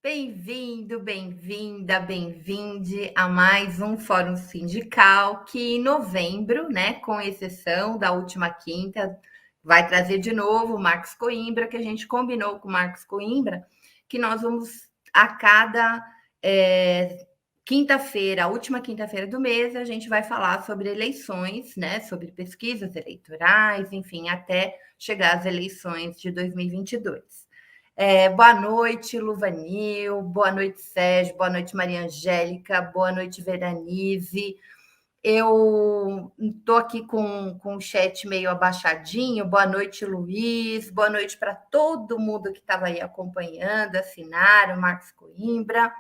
Bem-vindo, bem-vinda, bem-vinde a mais um Fórum Sindical que em novembro, né, com exceção da última quinta, vai trazer de novo o Marcos Coimbra, que a gente combinou com o Marcos Coimbra, que nós vamos a cada quinta-feira, a última quinta-feira do mês, a gente vai falar sobre eleições, né, sobre pesquisas eleitorais, enfim, até chegar às eleições de 2022. Boa noite, Luvanil, boa noite, Sérgio, boa noite, Maria Angélica, boa noite, Veranize. Eu estou aqui com o chat meio abaixadinho. Boa noite, Luiz, boa noite para todo mundo que estava aí acompanhando, assinaram, Marcos Coimbra.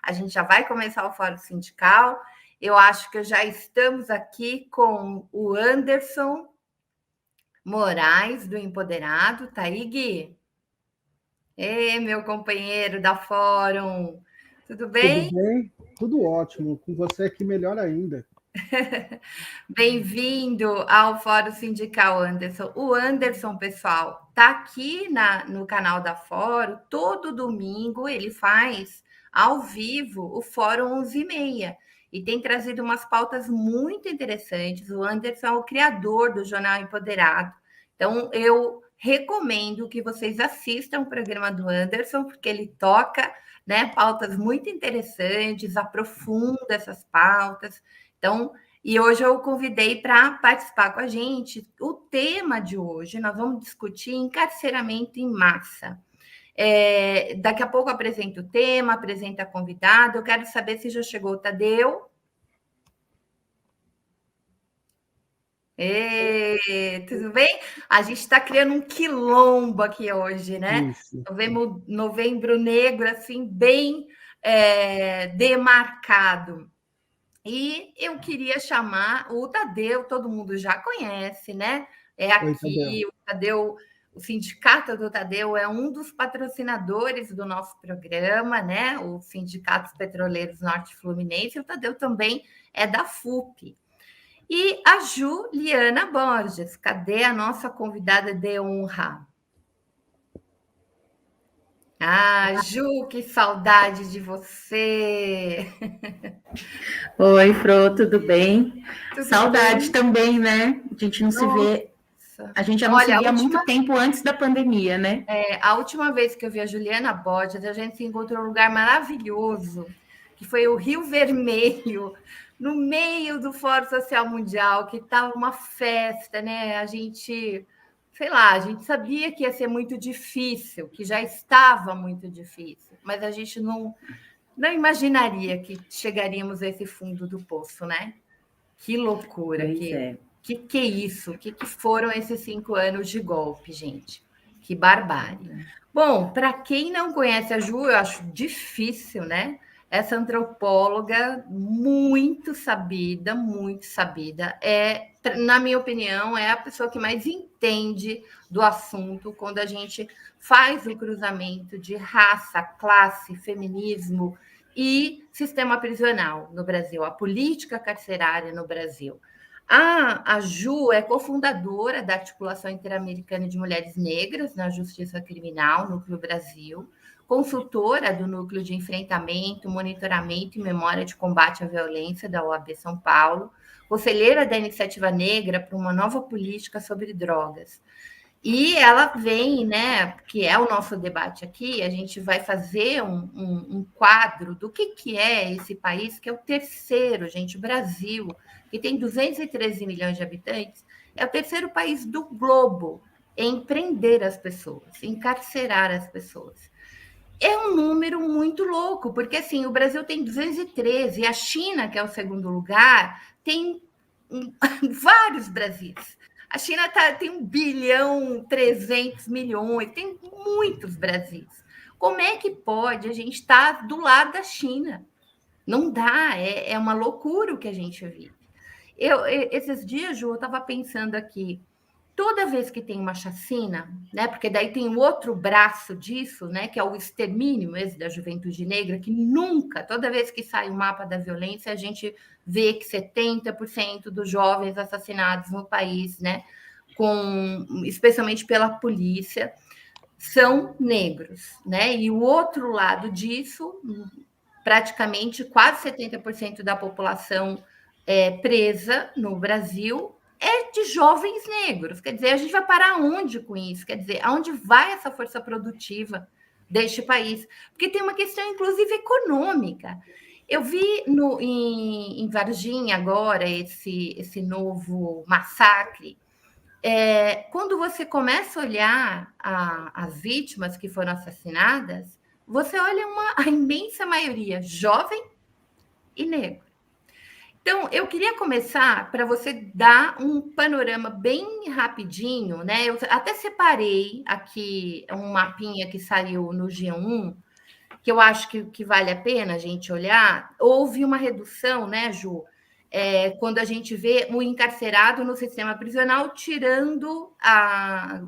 A gente já vai começar o Fórum Sindical. Eu acho que já estamos aqui com o Anderson Moraes, do Empoderado. Tá aí, Gui? Meu companheiro da Fórum, tudo Tudo bem? bem? Tudo ótimo. Com você aqui, melhor ainda. Bem-vindo ao Fórum Sindical, Anderson. O Anderson, pessoal, está aqui no canal da Fórum, todo domingo ele faz ao vivo o Fórum 11h30 e tem trazido umas pautas muito interessantes. O Anderson é o criador do Jornal Empoderado. Então, eu recomendo que vocês assistam o programa do Anderson, porque ele toca, né, pautas muito interessantes, aprofunda essas pautas. Então, e hoje eu o convidei para participar com a gente. O tema de hoje, nós vamos discutir encarceramento em massa. Daqui a pouco eu apresento o tema, apresento a convidada. Eu quero saber se já chegou o Tadeu. Tudo bem? A gente está criando um quilombo aqui hoje, né? Isso. Novembro negro, assim, bem demarcado. E eu queria chamar o Tadeu, todo mundo já conhece, né? É Oi, Tadeu. aqui, o Tadeu, o Sindicato do Tadeu é um dos patrocinadores do nosso programa, né? O Sindicato dos Petroleiros Norte Fluminense, e o Tadeu também é da FUP. E a Juliana Borges, cadê a nossa convidada de honra? Ah, Ju, que saudade de você! Oi, Fro, tudo bem? Tudo Saudade bem? também, né? Nossa. A gente já não se Olha, via há muito tempo antes da pandemia, né? a última vez que eu vi a Juliana Borges, a gente se encontrou num lugar maravilhoso, que foi o Rio Vermelho, no meio do Fórum Social Mundial, que estava uma festa, né? A gente, sei lá, a gente sabia que ia ser muito difícil, que já estava muito difícil, mas a gente não imaginaria que chegaríamos a esse fundo do poço, né? Que loucura, Pois é. que é isso? Que foram esses 5 anos de golpe, gente? Que barbárie. Bom, para quem não conhece a Ju, eu acho difícil, né? Essa antropóloga muito sabida, na minha opinião, é a pessoa que mais entende do assunto quando a gente faz o cruzamento de raça, classe, feminismo e sistema prisional no Brasil, a política carcerária no Brasil. A Ju é cofundadora da Articulação Interamericana de Mulheres Negras na Justiça Criminal, Núcleo Brasil, consultora do Núcleo de Enfrentamento, Monitoramento e Memória de Combate à Violência da OAB São Paulo, conselheira da Iniciativa Negra para uma nova política sobre drogas. E ela vem, né, que é o nosso debate aqui, a gente vai fazer um quadro do que é esse país, que é o terceiro, gente, o Brasil, que tem 213 milhões de habitantes, é o terceiro país do globo em prender as pessoas, encarcerar as pessoas. É um número muito louco, porque assim, o Brasil tem 213, e a China, que é o segundo lugar, tem vários Brasis. A China tem 1 bilhão 300 milhões, tem muitos Brasis. Como é que pode a gente estar do lado da China? Não dá, é uma loucura o que a gente vive. Esses dias, Ju, eu estava pensando aqui, toda vez que tem uma chacina, né, porque daí tem o outro braço disso, né, que é o extermínio esse da juventude negra, que nunca, toda vez que sai o mapa da violência, a gente vê que 70% dos jovens assassinados no país, né, especialmente pela polícia, são negros, né? E o outro lado disso, praticamente quase 70% da população presa no Brasil é de jovens negros. Quer dizer, a gente vai parar onde com isso? Quer dizer, aonde vai essa força produtiva deste país? Porque tem uma questão, inclusive, econômica. Eu vi em Varginha agora esse novo massacre. Quando você começa a olhar as vítimas que foram assassinadas, você olha a imensa maioria jovem e negro. Então, eu queria começar para você dar um panorama bem rapidinho, né? Eu até separei aqui um mapinha que saiu no G1, que eu acho que vale a pena a gente olhar. Houve uma redução, né, Ju? Quando a gente vê o encarcerado no sistema prisional, tirando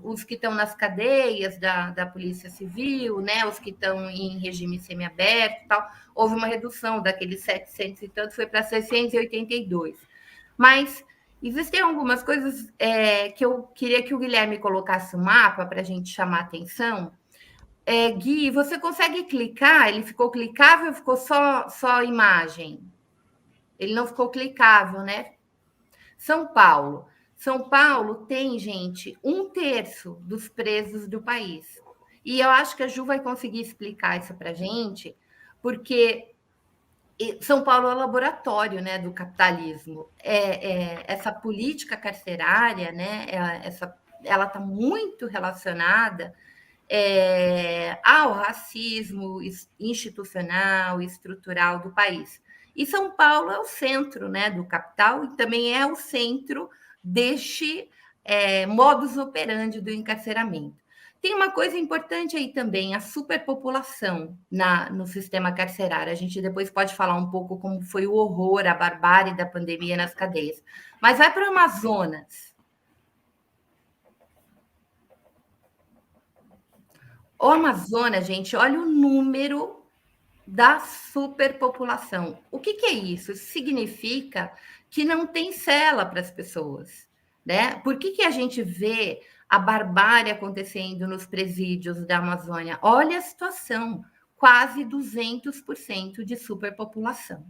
os que estão nas cadeias da Polícia Civil, né, os que estão em regime semiaberto e tal, houve uma redução daqueles 700 e tanto, foi para 682. Mas existem algumas coisas que eu queria que o Guilherme colocasse o mapa para a gente chamar a atenção. Gui, você consegue clicar? Ele ficou clicável ou ficou só imagem? Ele não ficou clicável, né? São Paulo. São Paulo tem, gente, 1/3 dos presos do país. E eu acho que a Ju vai conseguir explicar isso para a gente, porque São Paulo é o laboratório, né, do capitalismo. Essa política carcerária, né, ela está muito relacionada ao racismo institucional e estrutural do país. E São Paulo é o centro, né, do capital e também é o centro deste modus operandi do encarceramento. Tem uma coisa importante aí também, a superpopulação no sistema carcerário. A gente depois pode falar um pouco como foi o horror, a barbárie da pandemia nas cadeias. Mas vai para o Amazonas. O Amazonas, gente, olha o número da superpopulação. O que é isso? Isso significa que não tem cela para as pessoas, né? Por que a gente vê a barbárie acontecendo nos presídios da Amazônia? Olha a situação, quase 200% de superpopulação.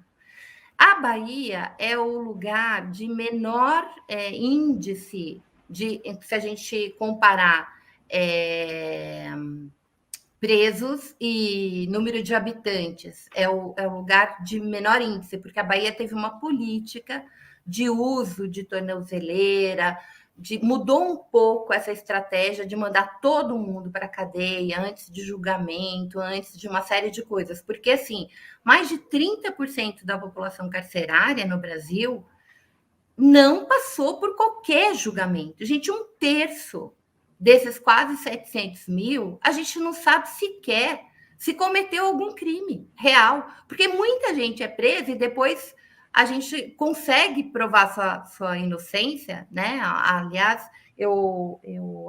A Bahia é o lugar de menor índice se a gente comparar presos e número de habitantes. É o lugar de menor índice, porque a Bahia teve uma política de uso de tornozeleira, mudou um pouco essa estratégia de mandar todo mundo para a cadeia antes de julgamento, antes de uma série de coisas. Porque, assim, mais de 30% da população carcerária no Brasil não passou por qualquer julgamento. Gente, 1/3 desses quase 700 mil, a gente não sabe sequer se cometeu algum crime real, porque muita gente é presa e depois a gente consegue provar sua inocência, né? Aliás, eu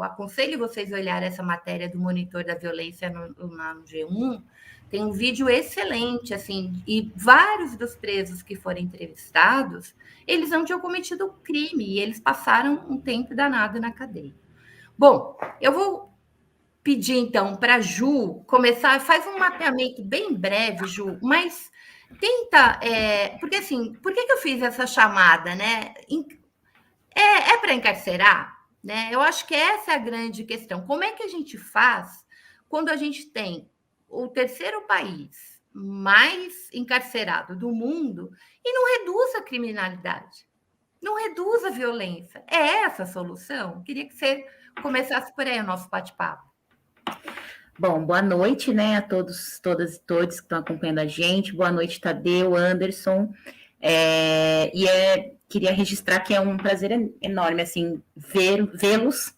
aconselho vocês a olhar essa matéria do Monitor da Violência no G1, tem um vídeo excelente, assim, e vários dos presos que foram entrevistados, eles não tinham cometido crime e eles passaram um tempo danado na cadeia. Bom, eu vou pedir, então, para a Ju começar, faz um mapeamento bem breve, Ju, mas tenta... porque, assim, por que eu fiz essa chamada, né? Para encarcerar, né? Eu acho que essa é a grande questão. Como é que a gente faz quando a gente tem o terceiro país mais encarcerado do mundo e não reduz a criminalidade? Não reduz a violência. É essa a solução? Queria que você começasse por aí o nosso bate-papo. Bom, boa noite, né, a todos, todas e todos que estão acompanhando a gente. Boa noite, Tadeu, Anderson. Queria registrar que é um prazer enorme, assim, vê-los.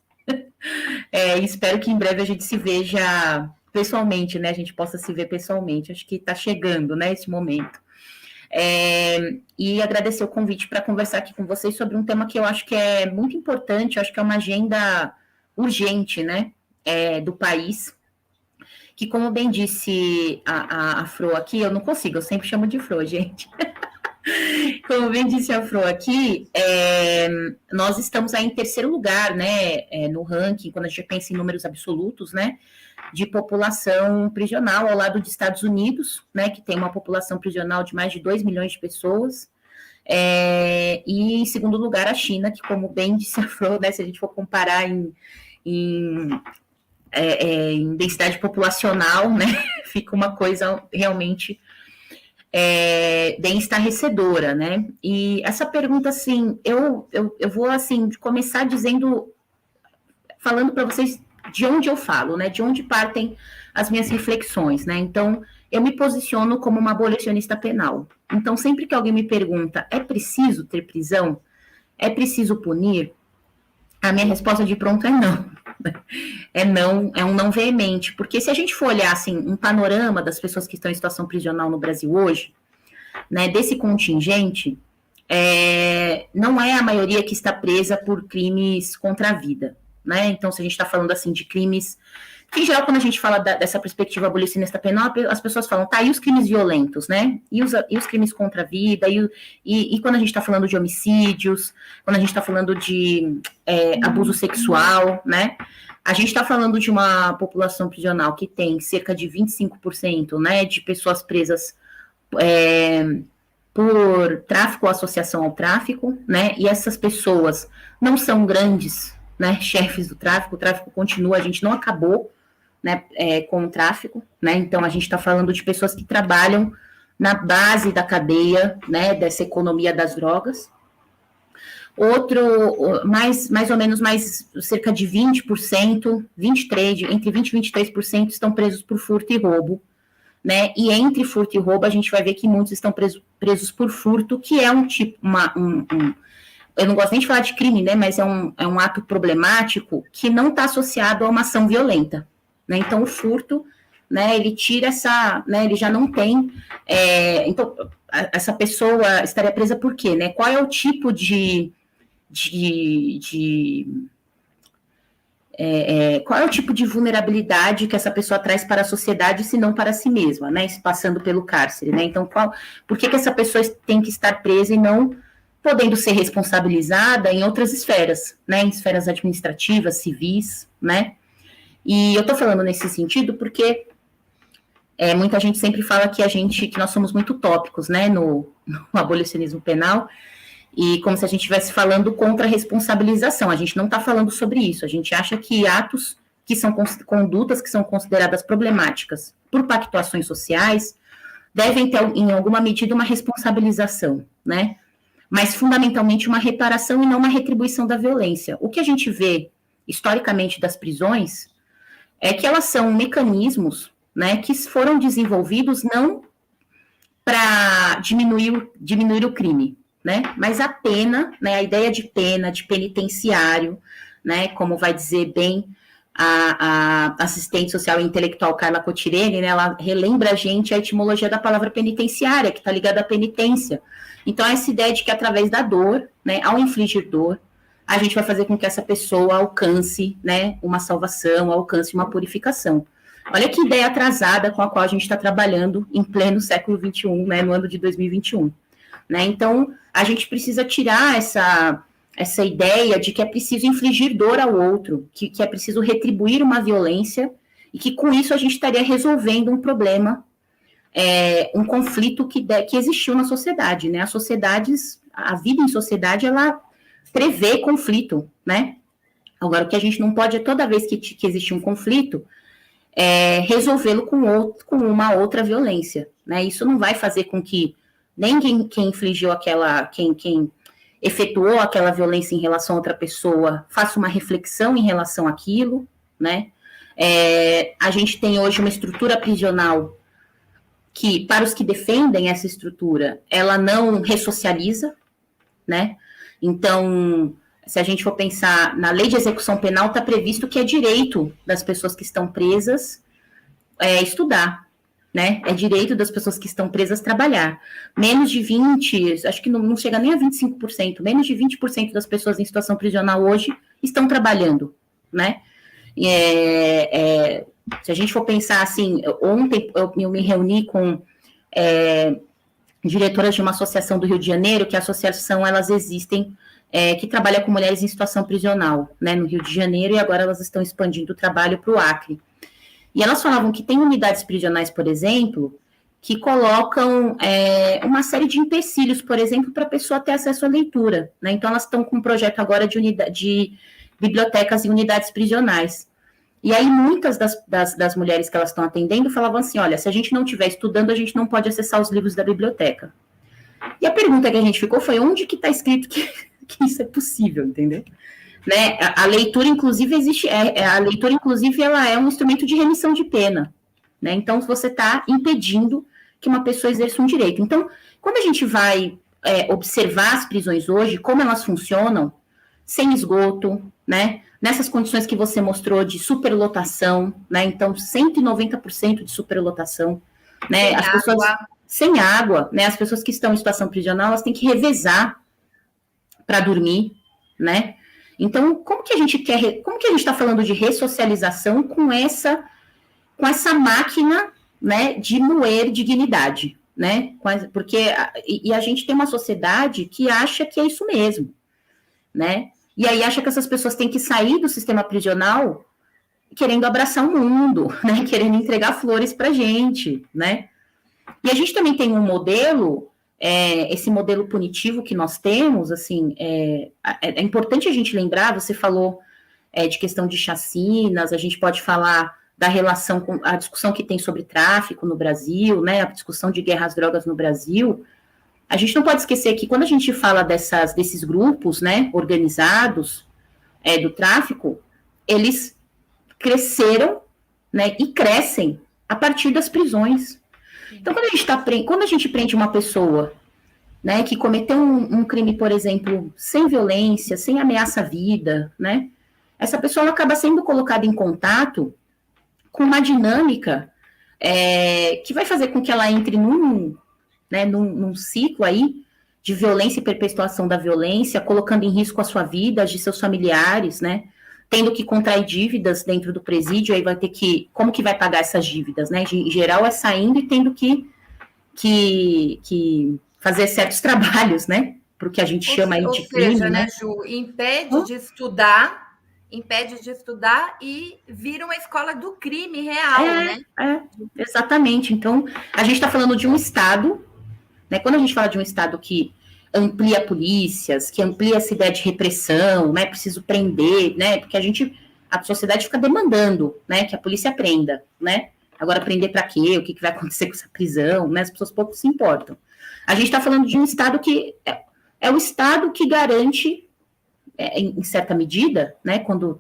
Espero que em breve a gente se veja pessoalmente, né, a gente possa se ver pessoalmente. Acho que está chegando, né, esse momento. E agradecer o convite para conversar aqui com vocês sobre um tema que eu acho que é muito importante, eu acho que é uma agenda urgente, né, do país, que, como bem disse a Fro aqui, eu não consigo, eu sempre chamo de Fro, gente. Como bem disse a Fro aqui, nós estamos aí em terceiro lugar, né, no ranking, quando a gente pensa em números absolutos, né, de população prisional, ao lado dos Estados Unidos, né, que tem uma população prisional de mais de 2 milhões de pessoas, e em segundo lugar a China, que, como bem disse a Fro, né, se a gente for comparar em densidade populacional, né, fica uma coisa realmente bem estarrecedora, né? E essa pergunta, assim, eu vou, assim, começar falando para vocês de onde eu falo, né? De onde partem as minhas reflexões, né? Então, eu me posiciono como uma abolicionista penal. Então, sempre que alguém me pergunta, é preciso ter prisão? É preciso punir? A minha resposta de pronto é não. É um não veemente, porque se a gente for olhar, assim, um panorama das pessoas que estão em situação prisional no Brasil hoje, né, desse contingente, não é a maioria que está presa por crimes contra a vida, né? Então, se a gente está falando, assim, de crimes... Porque, em geral, quando a gente fala dessa perspectiva abolicionista penal, as pessoas falam, tá, e os crimes violentos, né? E os crimes contra a vida? E quando a gente está falando de homicídios, quando a gente está falando de abuso sexual, né? A gente está falando de uma população prisional que tem cerca de 25%, né, de pessoas presas por tráfico ou associação ao tráfico, né? E essas pessoas não são grandes, né, chefes do tráfico. O tráfico continua, a gente não acabou, né, com o tráfico, né? Então a gente está falando de pessoas que trabalham na base da cadeia, né, dessa economia das drogas. Mais ou menos cerca de 20%, entre 20% e 23% estão presos por furto e roubo, né? E entre furto e roubo, a gente vai ver que muitos estão presos por furto, que é eu não gosto nem de falar de crime, né? Mas é um ato problemático que não está associado a uma ação violenta, né? Então, o furto, né, ele tira né, ele já não tem, então, essa pessoa estaria presa por quê, né? Qual é o tipo qual é o tipo de vulnerabilidade que essa pessoa traz para a sociedade, se não para si mesma, né? Passando pelo cárcere, né? Então, por que essa pessoa tem que estar presa e não podendo ser responsabilizada em outras esferas, né? Em esferas administrativas, civis, né? E eu tô falando nesse sentido porque muita gente sempre fala que nós somos muito utópicos, né? No abolicionismo penal, e como se a gente estivesse falando contra a responsabilização. A gente não está falando sobre isso. A gente acha que atos que são condutas que são consideradas problemáticas por pactuações sociais devem ter, em alguma medida, uma responsabilização, né? Mas, fundamentalmente, uma reparação e não uma retribuição da violência. O que a gente vê, historicamente, das prisões é que elas são mecanismos, né, que foram desenvolvidos não para diminuir o crime, né? Mas a pena, né, a ideia de pena, de penitenciário, né, como vai dizer bem a assistente social e intelectual Carla Cotirene, né, ela relembra a gente a etimologia da palavra penitenciária, que está ligada à penitência. Então, essa ideia de que através da dor, né, ao infligir dor, a gente vai fazer com que essa pessoa alcance, né, uma salvação, alcance uma purificação. Olha que ideia atrasada com a qual a gente está trabalhando em pleno século XXI, né, no ano de 2021. Né? Então, a gente precisa tirar essa ideia de que é preciso infligir dor ao outro, que é preciso retribuir uma violência, e que com isso a gente estaria resolvendo um problema, um conflito que existiu na sociedade, né? A vida em sociedade, ela prevê conflito, né? Agora, o que a gente não pode é, toda vez que existe um conflito, resolvê-lo com uma outra violência, né? Isso não vai fazer com que nem quem infligiu quem efetuou aquela violência em relação a outra pessoa faça uma reflexão em relação àquilo, né? A gente tem hoje uma estrutura prisional que, para os que defendem essa estrutura, ela não ressocializa, né? Então, se a gente for pensar na lei de execução penal, está previsto que é direito das pessoas que estão presas estudar, né? É direito das pessoas que estão presas trabalhar. Menos de 20%, acho que não chega nem a 25%, menos de 20% das pessoas em situação prisional hoje estão trabalhando, né? Se a gente for pensar assim, ontem eu me reuni com diretoras de uma associação do Rio de Janeiro, que a associação, elas existem, que trabalha com mulheres em situação prisional, né, no Rio de Janeiro, e agora elas estão expandindo o trabalho para o Acre. E elas falavam que tem unidades prisionais, por exemplo, que colocam uma série de empecilhos, por exemplo, para a pessoa ter acesso à leitura, né? Então, elas estão com um projeto agora de bibliotecas e unidades prisionais. E aí, muitas das mulheres que elas estão atendendo falavam assim, olha, se a gente não estiver estudando, a gente não pode acessar os livros da biblioteca. E a pergunta que a gente ficou foi, onde que está escrito que isso é possível, entendeu? Né? A leitura, inclusive, a leitura, inclusive, ela é um instrumento de remissão de pena, né? Então, você está impedindo que uma pessoa exerça um direito. Então, quando a gente vai observar as prisões hoje, como elas funcionam, sem esgoto, né? Nessas condições que você mostrou de superlotação, né? Então, 190% de superlotação, né? As pessoas sem água, né? As pessoas que estão em situação prisional, elas têm que revezar para dormir, né? Então, como que a gente está falando de ressocialização com essa máquina, né, de moer dignidade, né? Porque a gente tem uma sociedade que acha que é isso mesmo, né? E aí acha que essas pessoas têm que sair do sistema prisional querendo abraçar o mundo, né? Querendo entregar flores para a gente, né? E a gente também tem um modelo, esse modelo punitivo que nós temos, assim, é importante a gente lembrar, você falou de questão de chacinas, a gente pode falar da relação com a discussão que tem sobre tráfico no Brasil, né, a discussão de guerra às drogas no Brasil. A gente não pode esquecer que quando a gente fala desses grupos, né, organizados do tráfico, eles cresceram, né, e crescem a partir das prisões. Então, quando a gente prende uma pessoa, né, que cometeu um crime, por exemplo, sem violência, sem ameaça à vida, né, essa pessoa ela acaba sendo colocada em contato com uma dinâmica que vai fazer com que ela entre num ciclo aí de violência e perpetuação da violência, colocando em risco a sua vida, as de seus familiares, né, tendo que contrair dívidas dentro do presídio, aí vai ter que, como que vai pagar essas dívidas, né, em geral é saindo e tendo que fazer certos trabalhos, né, para o que a gente chama aí de crime, né, Ju, impede de estudar e vira uma escola do crime real, né? Exatamente. Então, a gente está falando de um Estado, né? Quando a gente fala de um Estado que amplia polícias, que amplia essa ideia de repressão, né? Preciso prender, né? Porque a sociedade fica demandando, né? Que a polícia prenda, né? Agora, prender para quê? O que vai acontecer com essa prisão, né? As pessoas pouco se importam. A gente está falando de um Estado que é o Estado que garante, em certa medida, né, quando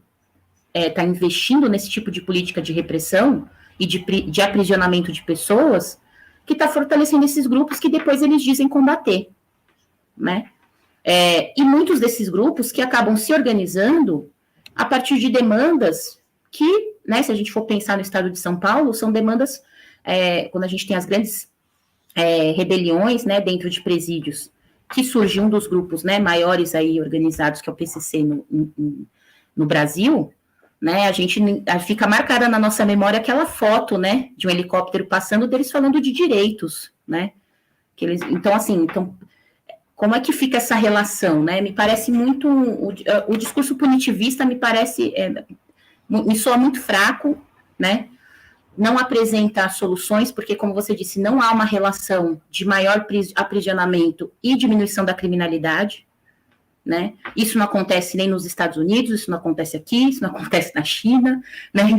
está investindo nesse tipo de política de repressão e de aprisionamento de pessoas, que está fortalecendo esses grupos que depois eles dizem combater, né? E muitos desses grupos que acabam se organizando a partir de demandas que, né, se a gente for pensar no estado de São Paulo, são demandas, quando a gente tem as grandes rebeliões, né, dentro de presídios, que surge um dos grupos, né, maiores aí organizados, que é o PCC no Brasil, né, a gente fica marcada na nossa memória aquela foto, né, de um helicóptero passando deles falando de direitos, né, então, como é que fica essa relação, né, me parece muito, o discurso punitivista me parece, me soa muito fraco, né, não apresenta soluções, porque, como você disse, não há uma relação de maior aprisionamento e diminuição da criminalidade, né? Isso não acontece nem nos Estados Unidos, isso não acontece aqui, isso não acontece na China, né?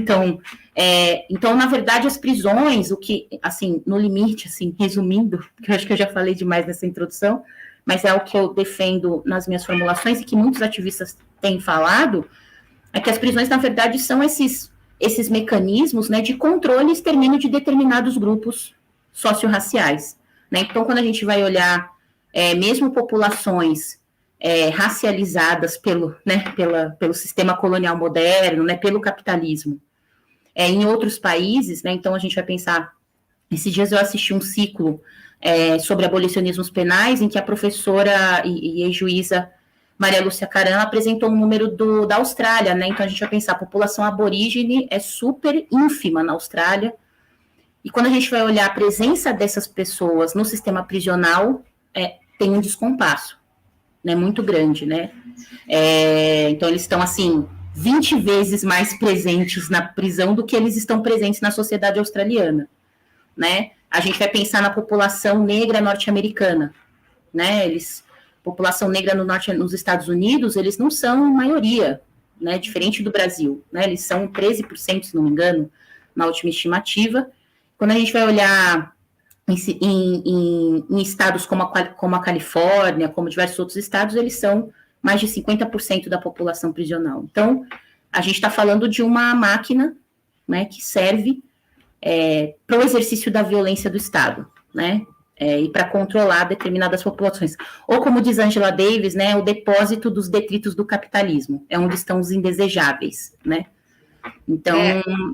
Então, na verdade, as prisões, o que, assim, no limite, assim, resumindo, porque eu acho que eu já falei demais nessa introdução, mas é o que eu defendo nas minhas formulações e que muitos ativistas têm falado, é que as prisões, na verdade, são esses mecanismos, né, de controle e extermínio de determinados grupos socio-raciais, né? Então, quando a gente vai olhar mesmo populações racializadas pelo sistema colonial moderno, né, pelo capitalismo, em outros países, né, então a gente vai pensar, esses dias eu assisti um ciclo sobre abolicionismos penais, em que a professora e ex-juíza Maria Lúcia Caram apresentou um número da Austrália, né? Então a gente vai pensar, a população aborígene é super ínfima na Austrália, E quando a gente vai olhar a presença dessas pessoas no sistema prisional, tem um descompasso, né, muito grande, né? Então, eles estão, assim, 20 vezes mais presentes na prisão do que eles estão presentes na sociedade australiana, né? A gente vai pensar na população negra norte-americana, né? População negra nos Estados Unidos, eles não são maioria, né? Diferente do Brasil, né? Eles são 13%, se não me engano, na última estimativa. Quando a gente vai olhar em estados como a Califórnia, como diversos outros estados, eles são mais de 50% da população prisional. Então, a gente está falando de uma máquina, né, que serve para o exercício da violência do Estado, né, e para controlar determinadas populações. Ou, como diz Angela Davis, né, o depósito dos detritos do capitalismo, é onde estão os indesejáveis, né. Então,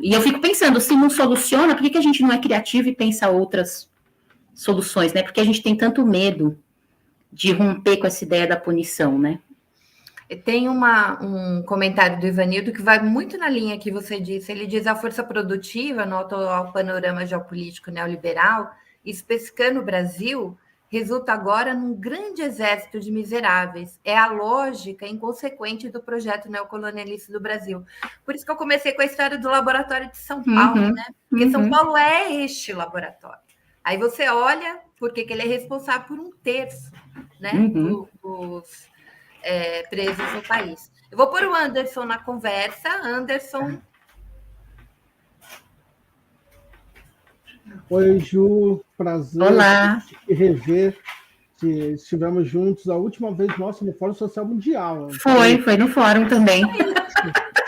e eu fico pensando, se não soluciona, por que a gente não é criativo e pensa outras soluções, né? Porque a gente tem tanto medo de romper com essa ideia da punição, né? Tem um comentário do Ivanildo que vai muito na linha que você disse. Ele diz: a força produtiva no atual panorama geopolítico neoliberal, especificando o Brasil, resulta agora num grande exército de miseráveis. É a lógica inconsequente do projeto neocolonialista do Brasil. Por isso que eu comecei com a história do laboratório de São Paulo, né? Porque São Paulo é este laboratório. Aí você olha porque ele é responsável por 1/3, né, dos presos no país. Eu vou pôr o Anderson na conversa. Anderson. Oi, Ju, prazer. Olá. Rever. Estivemos juntos a última vez, nossa, no Fórum Social Mundial. Foi no Fórum também.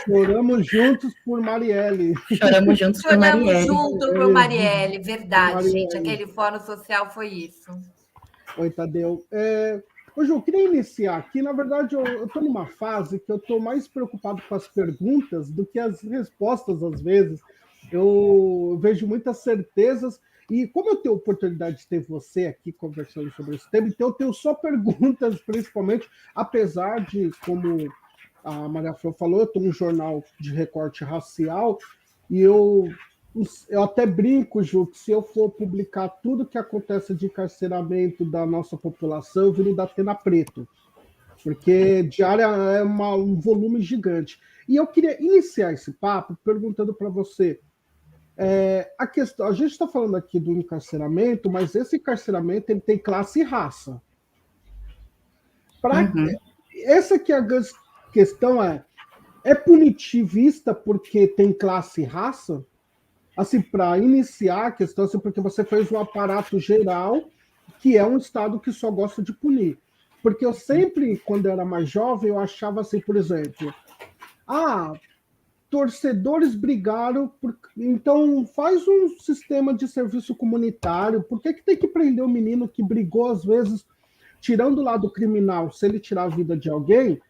Choramos juntos por Marielle. Choramos juntos por Marielle. Choramos junto por Marielle, verdade, Marielle. Gente. Aquele Fórum Social foi isso. Oi, Tadeu. Ô, Ju, eu queria iniciar aqui. Na verdade, eu estou numa fase que eu estou mais preocupado com as perguntas do que as respostas, às vezes. Eu vejo muitas certezas. E como eu tenho a oportunidade de ter você aqui conversando sobre esse tema, então eu tenho só perguntas, principalmente, apesar de, como a Maria Flor falou, eu estou num jornal de recorte racial, e eu até brinco, Ju, que se eu for publicar tudo que acontece de encarceramento da nossa população, eu viro da Atena Preto, porque diária é um volume gigante. E eu queria iniciar esse papo perguntando para você, a gente está falando aqui do encarceramento, mas esse encarceramento ele tem classe e raça. Essa que é a grande questão, é punitivista porque tem classe e raça? Assim, para iniciar a questão, assim, porque você fez um aparato geral que é um Estado que só gosta de punir. Porque eu sempre, quando eu era mais jovem, eu achava assim, por exemplo, torcedores brigaram, então faz um sistema de serviço comunitário. Por que tem que prender o menino que brigou, às vezes, tirando o lado criminal, se ele tirar a vida de alguém?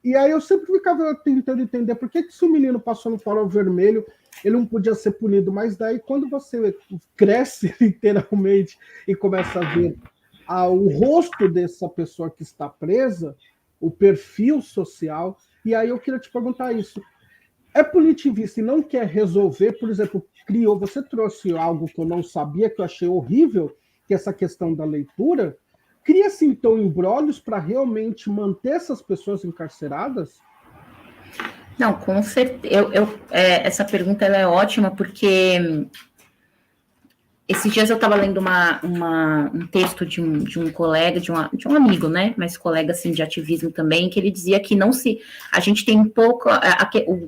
E aí eu sempre ficava tentando entender por que se o menino passou no farol vermelho, ele não podia ser punido. Mas daí, quando você cresce literalmente e começa a ver o rosto dessa pessoa que está presa, o perfil social, e aí eu queria te perguntar isso. É punitivista e não quer resolver, por exemplo, você trouxe algo que eu não sabia, que eu achei horrível, que é essa questão da leitura. Cria-se, então, imbróglios para realmente manter essas pessoas encarceradas? Não, com certeza. Essa pergunta ela é ótima, porque esses dias eu estava lendo um texto de um colega, de um amigo, né? Mas colega assim, de ativismo também, que ele dizia que a gente tem pouco.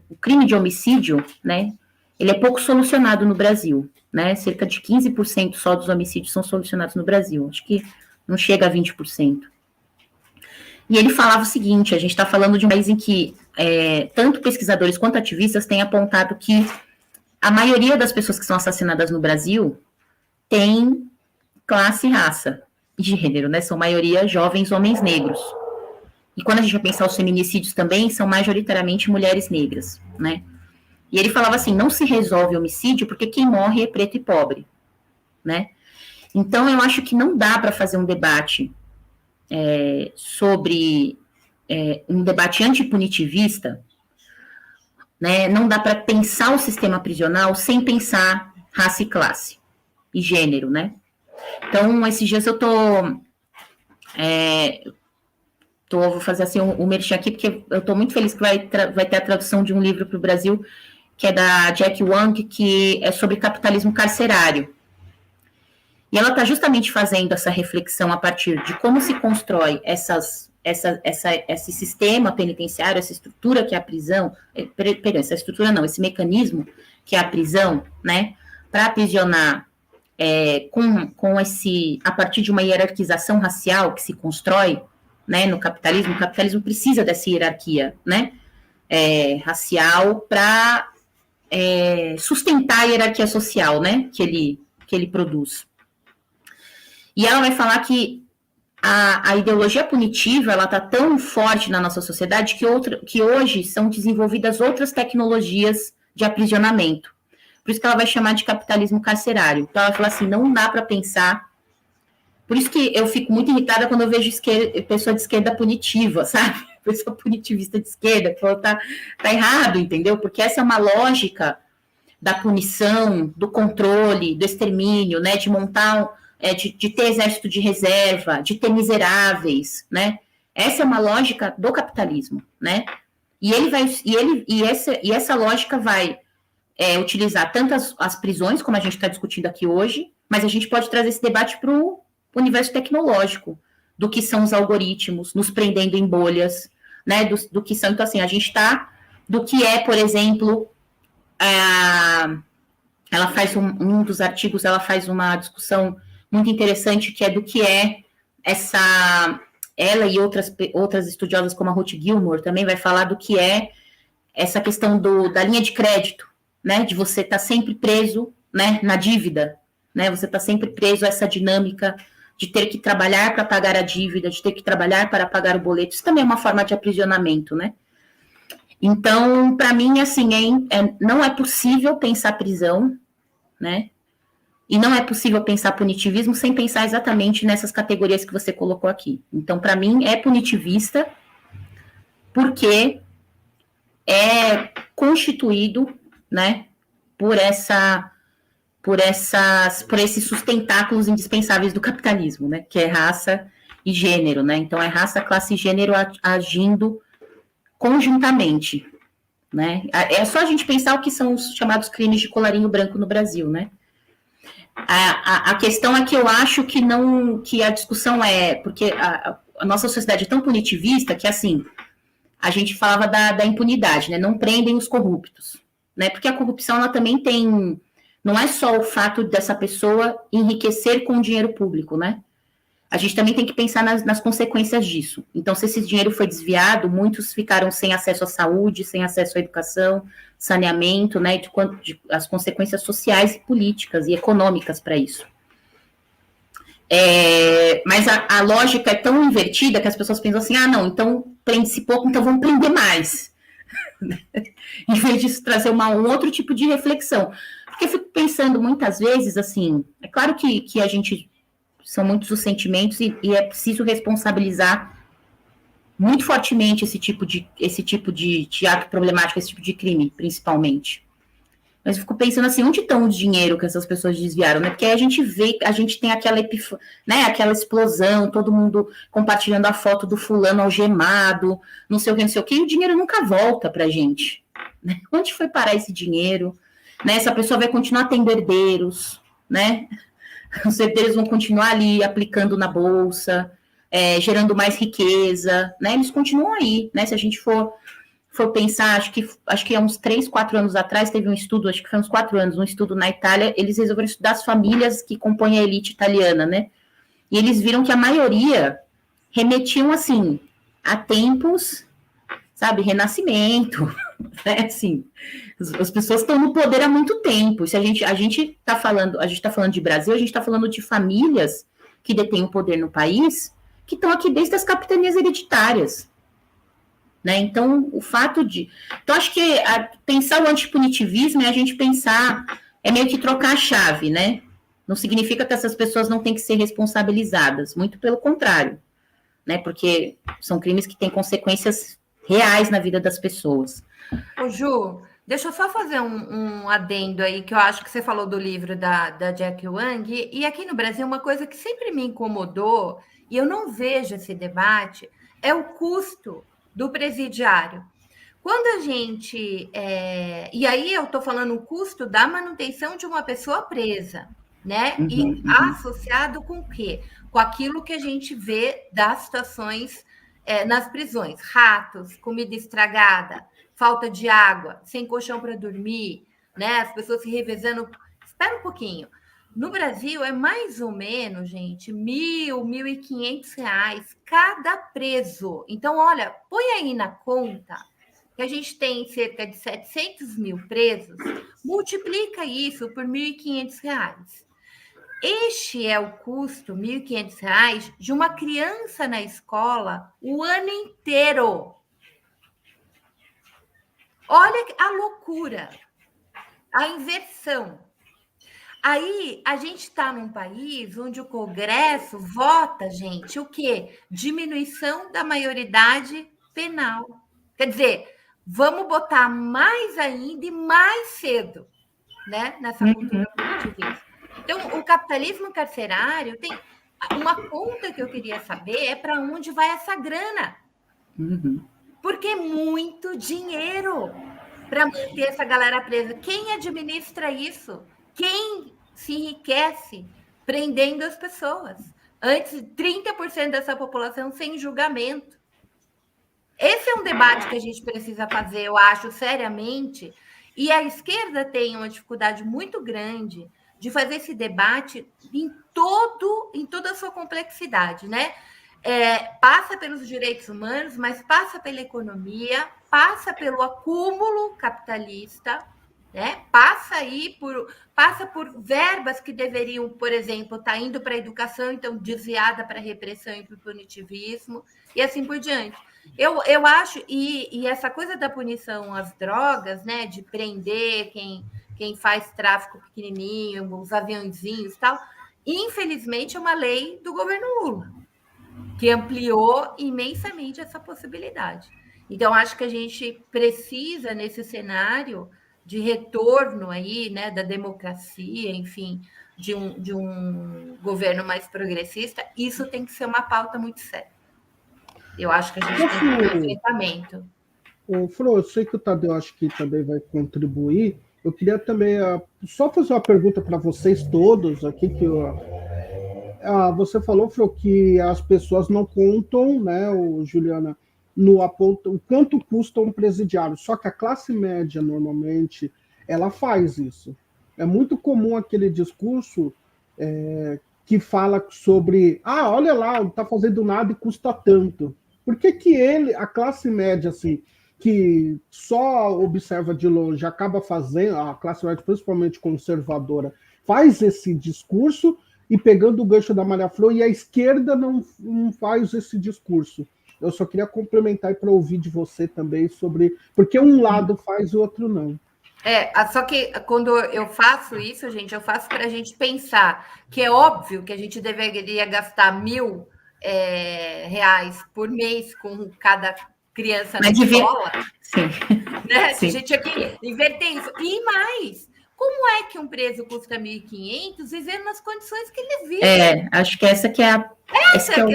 O crime de homicídio, né? Ele é pouco solucionado no Brasil, né? Cerca de 15% só dos homicídios são solucionados no Brasil. Acho que não chega a 20%. E ele falava o seguinte: a gente está falando de um país em que tanto pesquisadores quanto ativistas têm apontado que a maioria das pessoas que são assassinadas no Brasil tem classe e raça e gênero, né? São maioria jovens homens negros. E quando a gente vai pensar os feminicídios também, são majoritariamente mulheres negras, né? E ele falava assim, não se resolve homicídio porque quem morre é preto e pobre, né? Então, eu acho que não dá para fazer um debate sobre um debate antipunitivista, né? Não dá para pensar o sistema prisional sem pensar raça e classe, e gênero, né? Então, esses dias eu vou fazer assim um merchan aqui, porque eu estou muito feliz que vai ter a tradução de um livro para o Brasil, que é da Jack Wang, que é sobre capitalismo carcerário. E ela está justamente fazendo essa reflexão a partir de como se constrói esse sistema penitenciário, essa estrutura que é a prisão, essa estrutura não, esse mecanismo que é a prisão, né, para aprisionar a partir de uma hierarquização racial que se constrói, né, no capitalismo. O capitalismo precisa dessa hierarquia, né, racial para sustentar a hierarquia social, né, que ele produz. E ela vai falar que a ideologia punitiva, ela está tão forte na nossa sociedade que hoje são desenvolvidas outras tecnologias de aprisionamento. Por isso que ela vai chamar de capitalismo carcerário. Então ela fala assim, não dá para pensar. Por isso que eu fico muito irritada quando eu vejo pessoa de esquerda punitiva, sabe? Pessoa punitivista de esquerda, que fala, tá errado, entendeu? Porque essa é uma lógica da punição, do controle, do extermínio, né? De montar, de ter exército de reserva, de ter miseráveis, né? Essa é uma lógica do capitalismo, né? E essa lógica vai utilizar tanto as prisões, como a gente está discutindo aqui hoje, mas a gente pode trazer esse debate para o universo tecnológico, do que são os algoritmos, nos prendendo em bolhas, né, do que são, então assim, a gente está, do que é, por exemplo, ela faz um dos artigos, ela faz uma discussão muito interessante, que é do que é ela e outras estudiosas como a Ruth Gilmore também vai falar do que é essa questão da linha de crédito, né, de você estar sempre preso, né, na dívida, né, você está sempre preso a essa dinâmica de ter que trabalhar para pagar a dívida, de ter que trabalhar para pagar o boleto. Isso também é uma forma de aprisionamento, né? Então, para mim, assim, não é possível pensar prisão, né? E não é possível pensar punitivismo sem pensar exatamente nessas categorias que você colocou aqui. Então, para mim, é punitivista porque é constituído, né, por esses sustentáculos indispensáveis do capitalismo, né, que é raça e gênero, né, então é raça, classe e gênero agindo conjuntamente, né, é só a gente pensar o que são os chamados crimes de colarinho branco no Brasil, né. A questão é que eu acho que a discussão porque a nossa sociedade é tão punitivista que, assim, a gente falava da impunidade, né, não prendem os corruptos, né, porque a corrupção, ela também tem... Não é só o fato dessa pessoa enriquecer com o dinheiro público, né? A gente também tem que pensar nas consequências disso. Então, se esse dinheiro foi desviado, muitos ficaram sem acesso à saúde, sem acesso à educação, saneamento, né? As consequências sociais e políticas e econômicas para isso. Mas a lógica é tão invertida que as pessoas pensam assim, não, então prende-se pouco, então vamos prender mais. Em vez de trazer um outro tipo de reflexão. Porque eu fico pensando muitas vezes, assim, é claro que a gente, são muitos os sentimentos e é preciso responsabilizar muito fortemente esse tipo de ato problemático, esse tipo de crime, principalmente. Mas eu fico pensando assim, onde estão o dinheiro que essas pessoas desviaram, né? Porque aí a gente tem aquela aquela explosão, todo mundo compartilhando a foto do fulano algemado, não sei o que, e o dinheiro nunca volta pra gente. Né? Onde foi parar esse dinheiro? Né? Essa pessoa vai continuar tendo herdeiros, né? Os herdeiros vão continuar ali aplicando na bolsa, gerando mais riqueza, né? Eles continuam aí, né? Se a gente for pensar, acho que há uns 3, 4 anos atrás, teve um estudo, acho que foi uns 4 anos, um estudo na Itália, eles resolveram estudar as famílias que compõem a elite italiana, né? E eles viram que a maioria remetiam, assim, a tempos, sabe, renascimento, né? Assim, as pessoas estão no poder há muito tempo. Se a gente está falando de Brasil, a gente está falando de famílias que detêm o poder no país, que estão aqui desde as capitanias hereditárias. Né? Então, Então, acho que pensar o antipunitivismo é a gente pensar, é meio que trocar a chave, né? Não significa que essas pessoas não têm que ser responsabilizadas, muito pelo contrário, né? Porque são crimes que têm consequências reais na vida das pessoas. Ô, Ju, Deixa eu só fazer um adendo aí, que eu acho que você falou do livro da Jack Wang, e aqui no Brasil, uma coisa que sempre me incomodou, e eu não vejo esse debate, é o custo do presidiário. Quando a gente. E aí eu estou falando o custo da manutenção de uma pessoa presa, né? E associado com o quê? Com aquilo que a gente vê das situações nas prisões: ratos, comida estragada, falta de água, sem colchão para dormir, né? As pessoas se revezando. Espera um pouquinho. No Brasil é mais ou menos, gente, R$ 1.500 cada preso. Então, olha, põe aí na conta que a gente tem cerca de 700 mil presos, multiplica isso por R$ 1.500. Este é o custo, R$ 1.500, de uma criança na escola o ano inteiro. Olha a loucura, a inversão. Aí a gente está num país onde o Congresso vota, gente, o quê? Diminuição da maioridade penal. Quer dizer, vamos botar mais ainda e mais cedo, né, nessa cultura punitivista. Então, o capitalismo carcerário tem uma conta que eu queria saber é para onde vai essa grana. Porque é muito dinheiro para manter essa galera presa. Quem administra isso? Quem se enriquece prendendo as pessoas? Antes, 30% dessa população sem julgamento. Esse é um debate que a gente precisa fazer, eu acho, seriamente, e a esquerda tem uma dificuldade muito grande de fazer esse debate em toda a sua complexidade, né? Passa pelos direitos humanos, mas passa pela economia, passa pelo acúmulo capitalista, né? Passa por verbas que deveriam, por exemplo, estar indo para a educação, então desviada para a repressão e para o punitivismo, e assim por diante. Eu acho, e essa coisa da punição às drogas, né, de prender quem faz tráfico pequenininho, os aviãozinhos e tal, infelizmente é uma lei do governo Lula, que ampliou imensamente essa possibilidade. Então, acho que a gente precisa, nesse cenário de retorno aí, né, da democracia, enfim, de um governo mais progressista, isso tem que ser uma pauta muito séria. Eu acho que a gente tem que ter enfrentamento. Fro, eu sei que o Tadeu acho que também vai contribuir. Eu queria também só fazer uma pergunta para vocês todos aqui, que você falou, Fro, que as pessoas não contam, né, Juliana, o quanto custa um presidiário. Só que a classe média, normalmente, ela faz isso. É muito comum aquele discurso que fala sobre, olha lá, não está fazendo nada e custa tanto. Por que a classe média, assim, que só observa de longe, acaba fazendo, a classe média principalmente conservadora, faz esse discurso e pegando o gancho da Maria Flor, e a esquerda não faz esse discurso? Eu só queria complementar para ouvir de você também sobre... Porque um lado faz e o outro não. Só que quando eu faço isso, gente, eu faço para a gente pensar que é óbvio que a gente deveria gastar R$ 1.000 por mês com cada criança na escola. Sim. Né? Sim. A gente tinha que inverter isso. E mais, como é que um preso custa 1.500 vivendo nas condições que ele vive? Acho que essa que é a questão.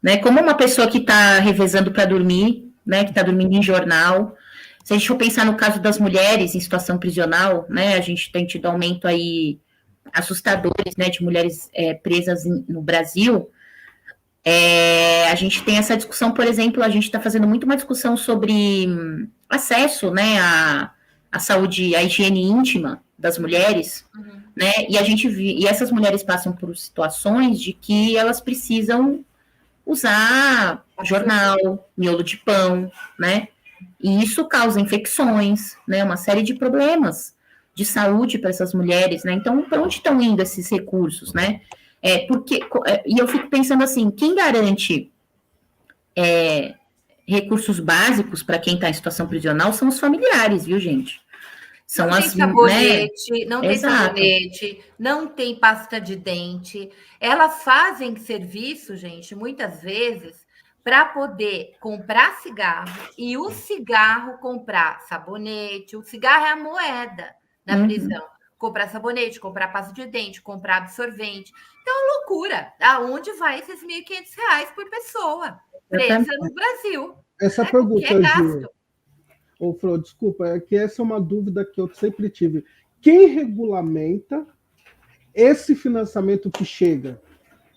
Né? Como uma pessoa que está revezando para dormir, né, que está dormindo em jornal. Se a gente for pensar no caso das mulheres em situação prisional, né, a gente tem tido aumento aí assustadores, né, de mulheres presas no Brasil. A gente tem essa discussão, por exemplo, a gente está fazendo muito uma discussão sobre acesso, né, à saúde, à higiene íntima das mulheres, né, e essas mulheres passam por situações de que elas precisam usar jornal, miolo de pão, né, e isso causa infecções, né, uma série de problemas de saúde para essas mulheres, né, então para onde estão indo esses recursos, né? E eu fico pensando assim, quem garante recursos básicos para quem está em situação prisional são os familiares, viu, gente? Não tem sabonete, não tem sabonete, não tem pasta de dente. Elas fazem serviço, gente, muitas vezes, para poder comprar cigarro e o cigarro comprar sabonete. O cigarro é a moeda na prisão. Comprar sabonete, comprar pasta de dente, comprar absorvente. Então, é uma loucura. Aonde vai esses R$ 1.500 por pessoa presa no Brasil? Essa pergunta, Ju, ô, Flor, desculpa, é que essa é uma dúvida que eu sempre tive. Quem regulamenta esse financiamento que chega?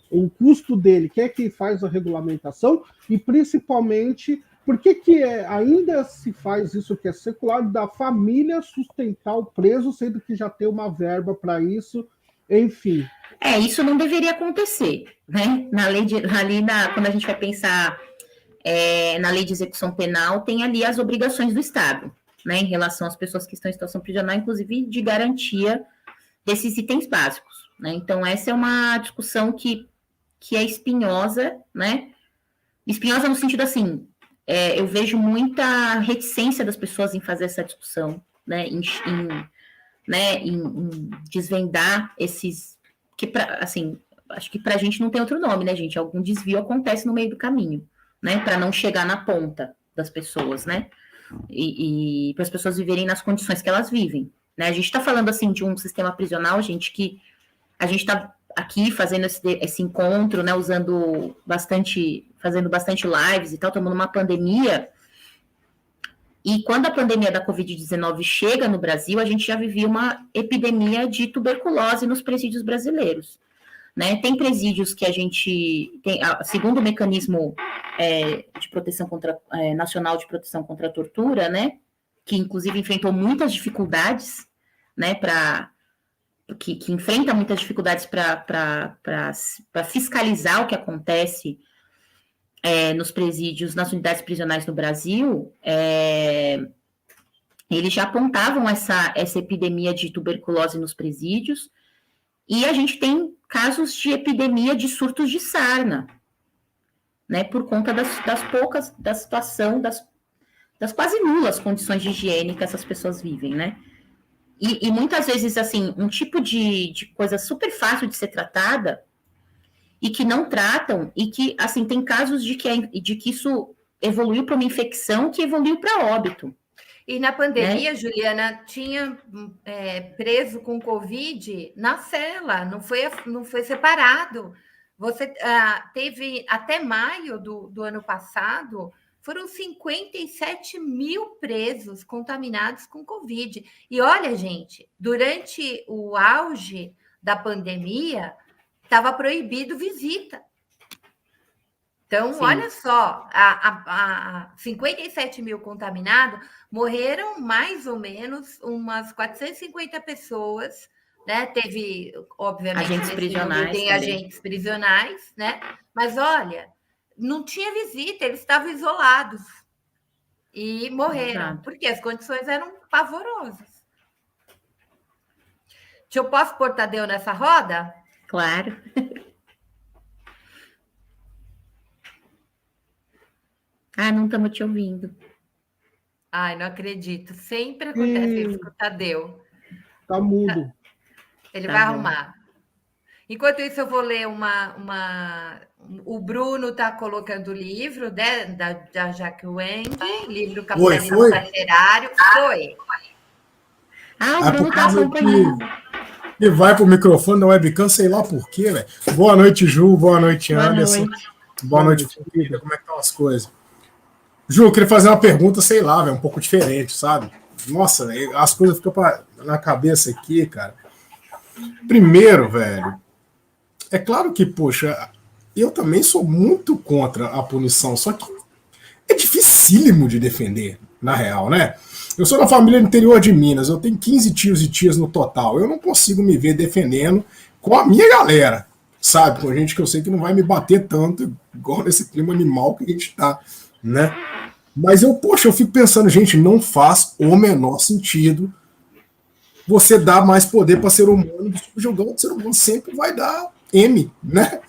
O custo dele, quem é que faz a regulamentação? E, principalmente, por que ainda se faz isso que é secular, da família sustentar o preso, sendo que já tem uma verba para isso, enfim. Isso não deveria acontecer, né? Quando a gente vai pensar na lei de execução penal, tem ali as obrigações do Estado, né, em relação às pessoas que estão em situação prisional, inclusive de garantia desses itens básicos, né? Então, essa é uma discussão que é espinhosa, né? Espinhosa no sentido assim, eu vejo muita reticência das pessoas em fazer essa discussão, né? Em desvendar esses... acho que para a gente não tem outro nome, né, gente? Algum desvio acontece no meio do caminho, né? Para não chegar na ponta das pessoas, né? E para as pessoas viverem nas condições que elas vivem, né? A gente está falando, assim, de um sistema prisional, gente, que a gente está aqui fazendo esse encontro, né? Fazendo bastante lives e tal, estamos numa pandemia. E quando a pandemia da Covid-19 chega no Brasil, a gente já vivia uma epidemia de tuberculose nos presídios brasileiros, né? Tem presídios que a gente tem, segundo o mecanismo de proteção nacional de proteção contra a tortura, né? Que inclusive enfrentou muitas dificuldades, né? Que enfrenta muitas dificuldades para fiscalizar o que acontece nos presídios, nas unidades prisionais no Brasil. Eles já apontavam essa epidemia de tuberculose nos presídios, e a gente tem casos de epidemia de surtos de sarna, né, por conta da situação, das quase nulas condições de higiene que essas pessoas vivem, né? E muitas vezes, assim, um tipo de coisa super fácil de ser tratada e que não tratam, e que, assim, tem casos de que isso evoluiu para uma infecção que evoluiu para óbito. E na pandemia, né, Juliana, tinha preso com Covid na cela, não foi separado. Você teve, até maio do ano passado, foram 57 mil presos contaminados com Covid. E olha, gente, durante o auge da pandemia, estava proibido visita. Então, sim, olha só, 57 mil contaminados, morreram mais ou menos umas 450 pessoas, né? Teve, obviamente, agentes prisionais, tem agentes prisionais, né? Mas olha, não tinha visita, eles estavam isolados e morreram, exato, porque as condições eram pavorosas. Posso pôr Tadeu nessa roda? Claro. Não estamos te ouvindo. Ai, não acredito. Sempre acontece isso com o Tadeu. Tá mudo. Ele vai arrumar. Enquanto isso, eu vou ler o Bruno está colocando o livro, né, da Jaque Wang, livro Capitalismo Carcerário. Foi. O Bruno está acompanhando. E vai para o microfone da webcam, sei lá por quê, velho. Boa noite, Ju. Boa noite, Anderson. Boa noite, família. Como é que estão as coisas? Ju, eu queria fazer uma pergunta, sei lá, velho, um pouco diferente, sabe? Nossa, as coisas ficam na cabeça aqui, cara. Primeiro, velho, é claro que, poxa, eu também sou muito contra a punição, só que é dificílimo de defender, na real, né? Eu sou da família do interior de Minas, eu tenho 15 tios e tias no total, eu não consigo me ver defendendo com a minha galera, sabe? Com gente que eu sei que não vai me bater tanto, igual nesse clima animal que a gente tá, né? Mas eu fico pensando, gente, não faz o menor sentido você dar mais poder para ser humano, subjugando o ser humano sempre vai dar M, né?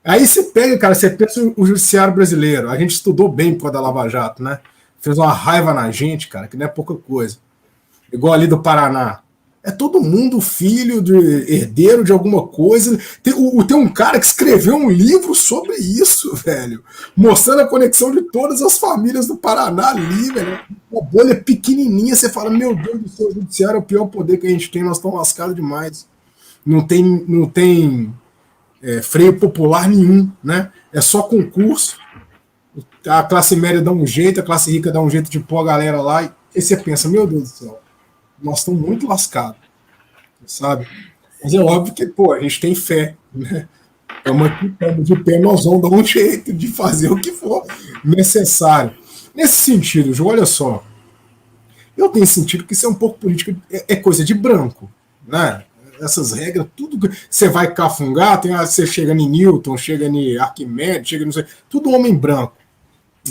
Aí você pega, cara, você pensa o judiciário brasileiro, a gente estudou bem por causa da Lava Jato, né? Fez uma raiva na gente, cara, que não é pouca coisa. Igual ali do Paraná. É todo mundo filho de herdeiro de alguma coisa. Tem um cara que escreveu um livro sobre isso, velho. Mostrando a conexão de todas as famílias do Paraná ali, velho. Uma bolha pequenininha, você fala, meu Deus do céu, o judiciário é o pior poder que a gente tem, nós estamos lascados demais. Não tem freio popular nenhum, né? É só concurso. A classe média dá um jeito, a classe rica dá um jeito de pôr a galera lá. E você pensa, meu Deus do céu, nós estamos muito lascados, sabe? Mas é óbvio que, pô, a gente tem fé, né? Estamos aqui, estamos de pé, nós vamos dar um jeito de fazer o que for necessário. Nesse sentido, Ju, olha só, eu tenho sentido que isso é um pouco política, é coisa de branco, né? Essas regras, tudo que você vai cafungar, você chega em Newton, chega em Arquimedes, chega não sei, tudo homem branco,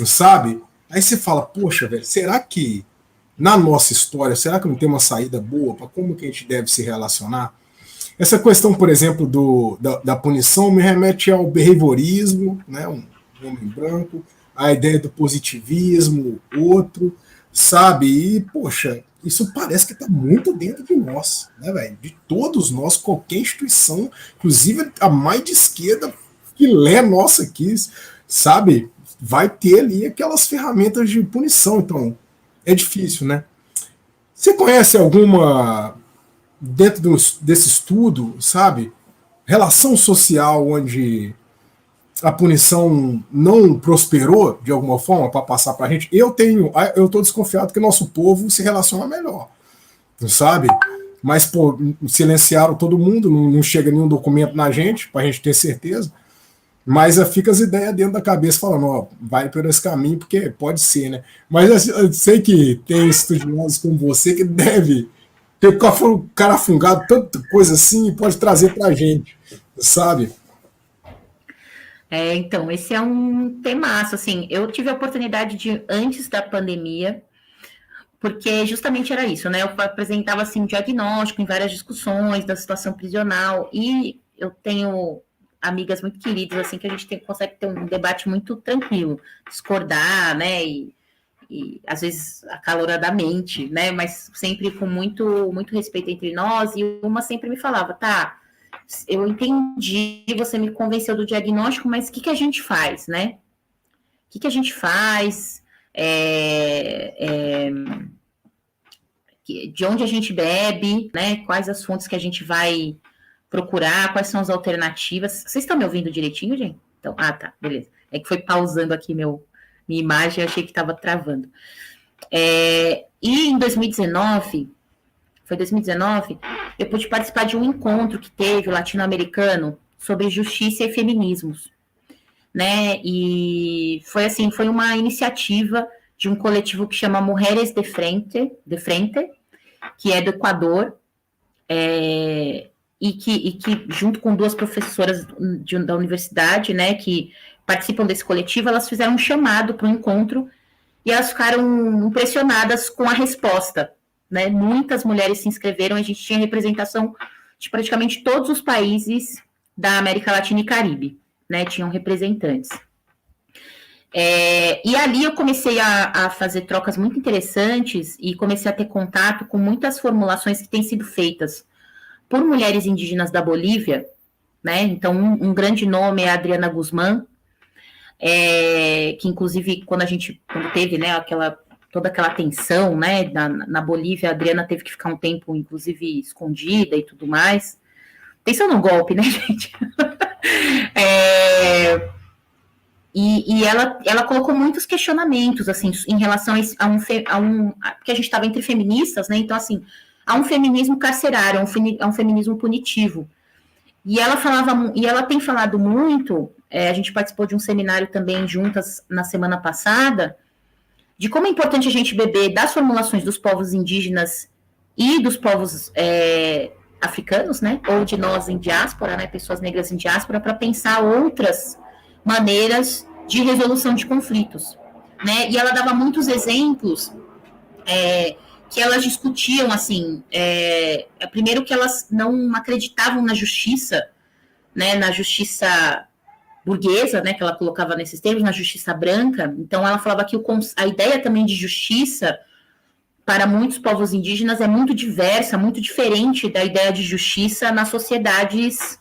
sabe? Aí você fala, poxa, velho, será que na nossa história, será que não tem uma saída boa para como que a gente deve se relacionar? Essa questão, por exemplo, da punição me remete ao behaviorismo, né, um homem branco, a ideia do positivismo, outro, sabe? E, poxa, isso parece que está muito dentro de nós, né, velho? De todos nós, qualquer instituição, inclusive a mais de esquerda, que lê nossa aqui, sabe? Vai ter ali aquelas ferramentas de punição, então é difícil, né? Você conhece alguma, dentro desse estudo, sabe, relação social onde a punição não prosperou de alguma forma para passar para a gente? Eu estou desconfiado que nosso povo se relaciona melhor, sabe? Mas, pô, silenciaram todo mundo, não chega nenhum documento na gente, para a gente ter certeza. Mas fica as ideias dentro da cabeça falando, ó, vai por esse caminho, porque pode ser, né? Mas eu sei que tem estudiosos como você que deve ter o cara fungado, tanta coisa assim, e pode trazer pra gente, sabe? Então, esse é um temaço, assim, eu tive a oportunidade de, antes da pandemia, porque justamente era isso, né? Eu apresentava, assim, um diagnóstico em várias discussões da situação prisional, e eu tenho amigas muito queridas, assim, que a gente consegue ter um debate muito tranquilo, discordar, né, e às vezes acaloradamente, né, mas sempre com muito, muito respeito entre nós, e uma sempre me falava, tá, eu entendi, você me convenceu do diagnóstico, mas o que a gente faz, né? O que a gente faz? De onde a gente bebe, né? Quais as fontes que a gente vai procurar, quais são as alternativas. Vocês estão me ouvindo direitinho, gente? Então, tá, beleza. É que foi pausando aqui minha imagem, eu achei que estava travando. E em 2019, eu pude participar de um encontro que teve latino-americano sobre justiça e feminismos, né? E foi assim, foi uma iniciativa de um coletivo que chama Mujeres de Frente, que é do Equador, e que junto com duas professoras da universidade, né, que participam desse coletivo, elas fizeram um chamado para um encontro e elas ficaram impressionadas com a resposta, né? Muitas mulheres se inscreveram, a gente tinha representação de praticamente todos os países da América Latina e Caribe, né? Tinham representantes. E ali eu comecei a fazer trocas muito interessantes e comecei a ter contato com muitas formulações que têm sido feitas por mulheres indígenas da Bolívia, né? Então, um grande nome é a Adriana Guzmán, que inclusive quando teve, né, toda aquela tensão, né, na Bolívia, a Adriana teve que ficar um tempo, inclusive, escondida e tudo mais. Tensão no golpe, né, gente? E ela colocou muitos questionamentos, assim, em relação porque a gente estava entre feministas, né, então, assim, há um feminismo carcerário, há um feminismo punitivo. E ela tem falado muito, a gente participou de um seminário também juntas na semana passada, de como é importante a gente beber das formulações dos povos indígenas e dos povos africanos, né, ou de nós em diáspora, né, pessoas negras em diáspora, para pensar outras maneiras de resolução de conflitos, né, e ela dava muitos exemplos que elas discutiam, assim, primeiro que elas não acreditavam na justiça, né, na justiça burguesa, né, que ela colocava nesses termos, na justiça branca. Então ela falava que a ideia também de justiça para muitos povos indígenas, é muito diversa, muito diferente da ideia de justiça nas sociedades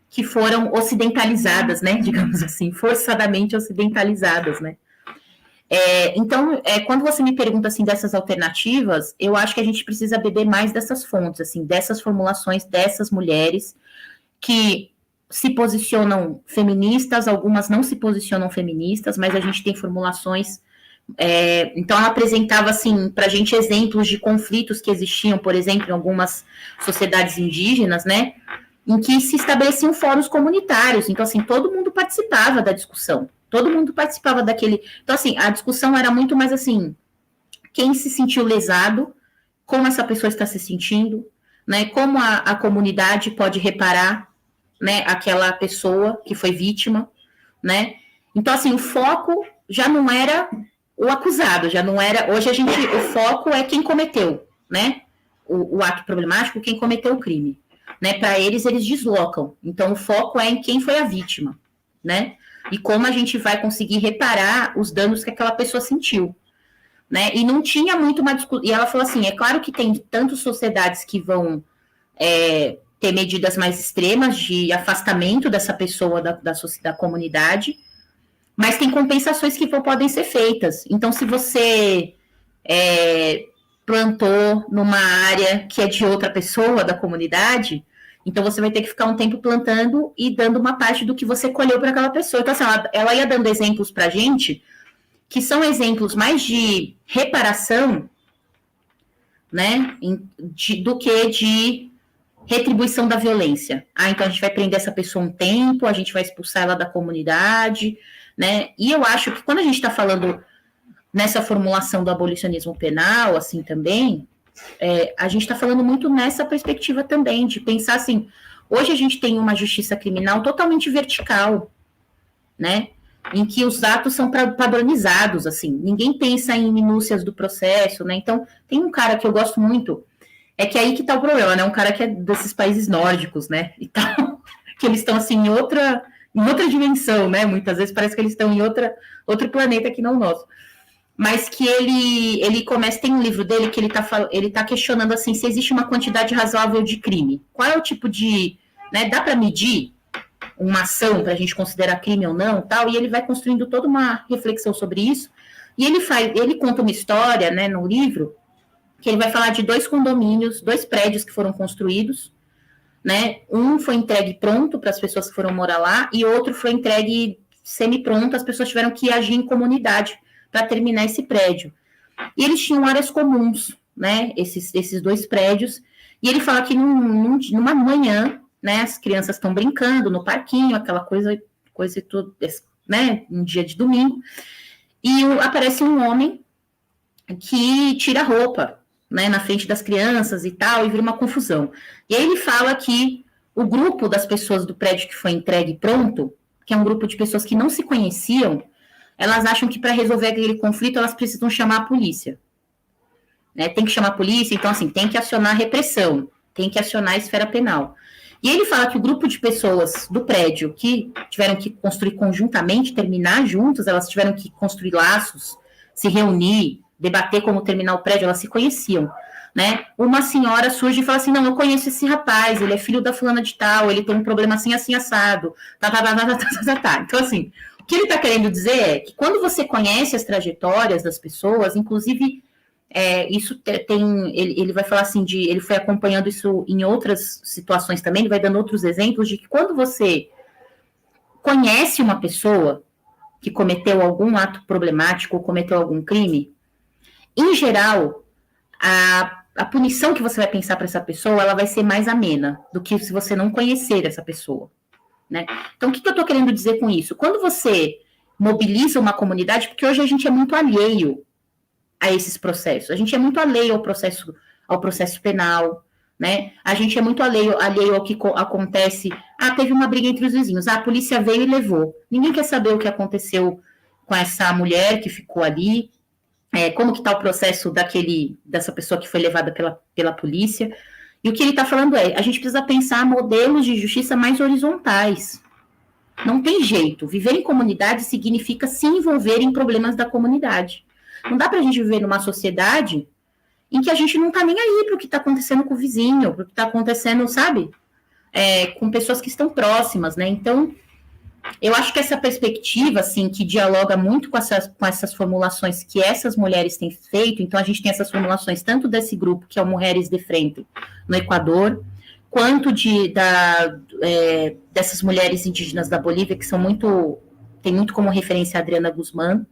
que foram ocidentalizadas, né? Digamos assim, forçadamente ocidentalizadas, né? Então, quando você me pergunta, assim, dessas alternativas, eu acho que a gente precisa beber mais dessas fontes, assim, dessas formulações, dessas mulheres que se posicionam feministas, algumas não se posicionam feministas, mas a gente tem formulações. Então, ela apresentava, assim, para a gente exemplos de conflitos que existiam, por exemplo, em algumas sociedades indígenas, né, em que se estabeleciam fóruns comunitários. Então, assim, todo mundo participava da discussão, todo mundo participava daquele... Então, assim, a discussão era muito mais, assim, quem se sentiu lesado, como essa pessoa está se sentindo, né, como a comunidade pode reparar, né, aquela pessoa que foi vítima, né. Então, assim, o foco já não era o acusado, já não era... Hoje o foco é quem cometeu, né, o ato problemático, quem cometeu o crime, né. Para eles deslocam. Então, o foco é em quem foi a vítima, né, e como a gente vai conseguir reparar os danos que aquela pessoa sentiu, né. E não tinha muito uma discussão. E ela falou assim: é claro que tem tantas sociedades que vão ter medidas mais extremas de afastamento dessa pessoa da comunidade, mas tem compensações que podem ser feitas. Então, se você plantou numa área que é de outra pessoa da comunidade, então você vai ter que ficar um tempo plantando e dando uma parte do que você colheu para aquela pessoa. Então, assim, ela ia dando exemplos para a gente, que são exemplos mais de reparação, né, do que de retribuição da violência. Então a gente vai prender essa pessoa um tempo, a gente vai expulsar ela da comunidade, né? E eu acho que quando a gente está falando nessa formulação do abolicionismo penal, assim, também, a gente está falando muito nessa perspectiva também, de pensar assim, hoje a gente tem uma justiça criminal totalmente vertical, né? Em que os atos são padronizados, assim, ninguém pensa em minúcias do processo, né? Então, tem um cara que eu gosto muito, que aí que tá o problema, né? Um cara que é desses países nórdicos, né? E tal, que eles estão, assim, em outra dimensão, né? Muitas vezes parece que eles estão em outro planeta que não o nosso. Mas que ele começa, tem um livro dele que ele tá questionando, assim, se existe uma quantidade razoável de crime. Qual é o tipo de... né? Dá para medir uma ação para a gente considerar crime ou não, tal? E ele vai construindo toda uma reflexão sobre isso. E ele conta uma história, né, no livro, que ele vai falar de 2 condomínios, 2 prédios que foram construídos, né? Um foi entregue pronto para as pessoas que foram morar lá, e outro foi entregue semi-pronto, as pessoas tiveram que agir em comunidade para terminar esse prédio. E eles tinham áreas comuns, né? Esses 2 prédios, e ele fala que numa manhã, né, as crianças estão brincando no parquinho, aquela coisa e tudo, né? Um dia de domingo, e aparece um homem que tira a roupa, né, na frente das crianças e tal, e vira uma confusão. E aí ele fala que o grupo das pessoas do prédio que foi entregue pronto, que é um grupo de pessoas que não se conheciam, elas acham que para resolver aquele conflito elas precisam chamar a polícia. Né? Tem que chamar a polícia, então assim, tem que acionar a repressão, tem que acionar a esfera penal. E ele fala que o grupo de pessoas do prédio que tiveram que construir conjuntamente, terminar juntos, elas tiveram que construir laços, se reunir, debater como terminar o prédio, elas se conheciam, né? Uma senhora surge e fala assim, não, eu conheço esse rapaz, ele é filho da fulana de tal, ele tem um problema assim, assim, assado, tá. Então, assim, o que ele está querendo dizer é que quando você conhece as trajetórias das pessoas, inclusive, isso ele vai falar assim, ele foi acompanhando isso em outras situações também, ele vai dando outros exemplos de que quando você conhece uma pessoa que cometeu algum ato problemático ou cometeu algum crime, em geral, a punição que você vai pensar para essa pessoa, ela vai ser mais amena do que se você não conhecer essa pessoa, né? Então, o que eu estou querendo dizer com isso? Quando você mobiliza uma comunidade, porque hoje a gente é muito alheio a esses processos, a gente é muito alheio ao processo penal, né? A gente é muito alheio ao que acontece. Teve uma briga entre os vizinhos, a polícia veio e levou. Ninguém quer saber o que aconteceu com essa mulher que ficou ali, como que está o processo dessa pessoa que foi levada pela polícia. E o que ele está falando a gente precisa pensar modelos de justiça mais horizontais. Não tem jeito. Viver em comunidade significa se envolver em problemas da comunidade. Não dá para a gente viver numa sociedade, em que a gente não está nem aí para o que está acontecendo com o vizinho, para o que está acontecendo, sabe? Com pessoas que estão próximas, né? Então, eu acho que essa perspectiva, assim, que dialoga muito com essas formulações que essas mulheres têm feito, então a gente tem essas formulações tanto desse grupo, que é o Mulheres de Frente, no Equador, quanto dessas mulheres indígenas da Bolívia, que tem muito como referência a Adriana Guzmán.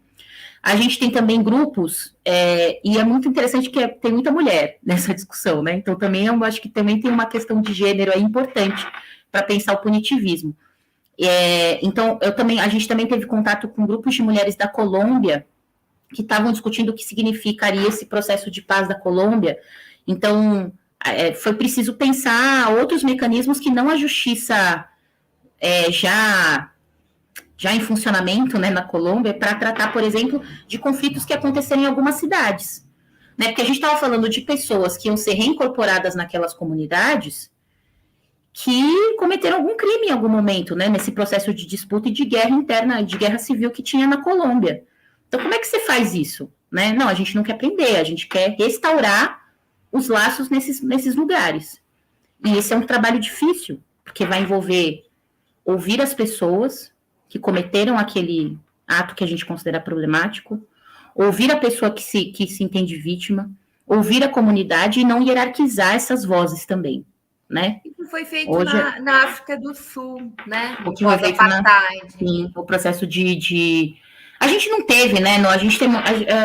A gente tem também grupos, e é muito interessante que tem muita mulher nessa discussão, né? Então, também eu acho que também tem uma questão de gênero aí importante para pensar o punitivismo. Então, a gente também teve contato com grupos de mulheres da Colômbia que estavam discutindo o que significaria esse processo de paz da Colômbia. Então, foi preciso pensar outros mecanismos que não a justiça já em funcionamento, né, na Colômbia, para tratar, por exemplo, de conflitos que aconteceram em algumas cidades. Né? Porque a gente estava falando de pessoas que iam ser reincorporadas naquelas comunidades que cometeram algum crime em algum momento, né, nesse processo de disputa e de guerra interna, de guerra civil que tinha na Colômbia. Então, como é que você faz isso? Né? Não, a gente não quer prender, a gente quer restaurar os laços nesses lugares. E esse é um trabalho difícil, porque vai envolver ouvir as pessoas que cometeram aquele ato que a gente considera problemático, ouvir a pessoa que se entende vítima, ouvir a comunidade e não hierarquizar essas vozes também. Né? Isso foi feito na África do Sul, né? O que foi feito o processo de... A gente não teve, né? A gente tem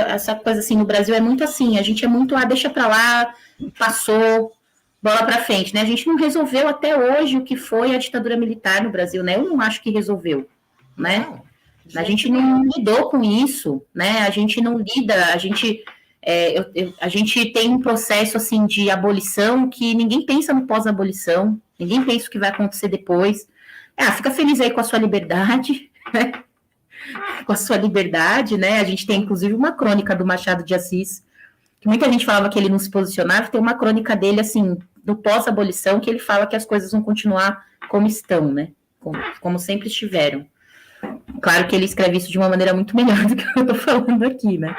essa coisa assim, no Brasil é muito assim, a gente é muito, deixa pra lá, passou, bola pra frente, né? A gente não resolveu até hoje o que foi a ditadura militar no Brasil, né? Eu não acho que resolveu, né? Não, a gente não lidou com isso, né? A gente não lida, a gente tem um processo assim de abolição que ninguém pensa no pós-abolição, ninguém pensa o que vai acontecer depois. Fica feliz aí com a sua liberdade, né? Com a sua liberdade, né? A gente tem inclusive uma crônica do Machado de Assis, que muita gente falava que ele não se posicionava, tem uma crônica dele assim, do pós-abolição, que ele fala que as coisas vão continuar como estão, né? Como sempre estiveram. Claro que ele escreve isso de uma maneira muito melhor do que eu estou falando aqui, né?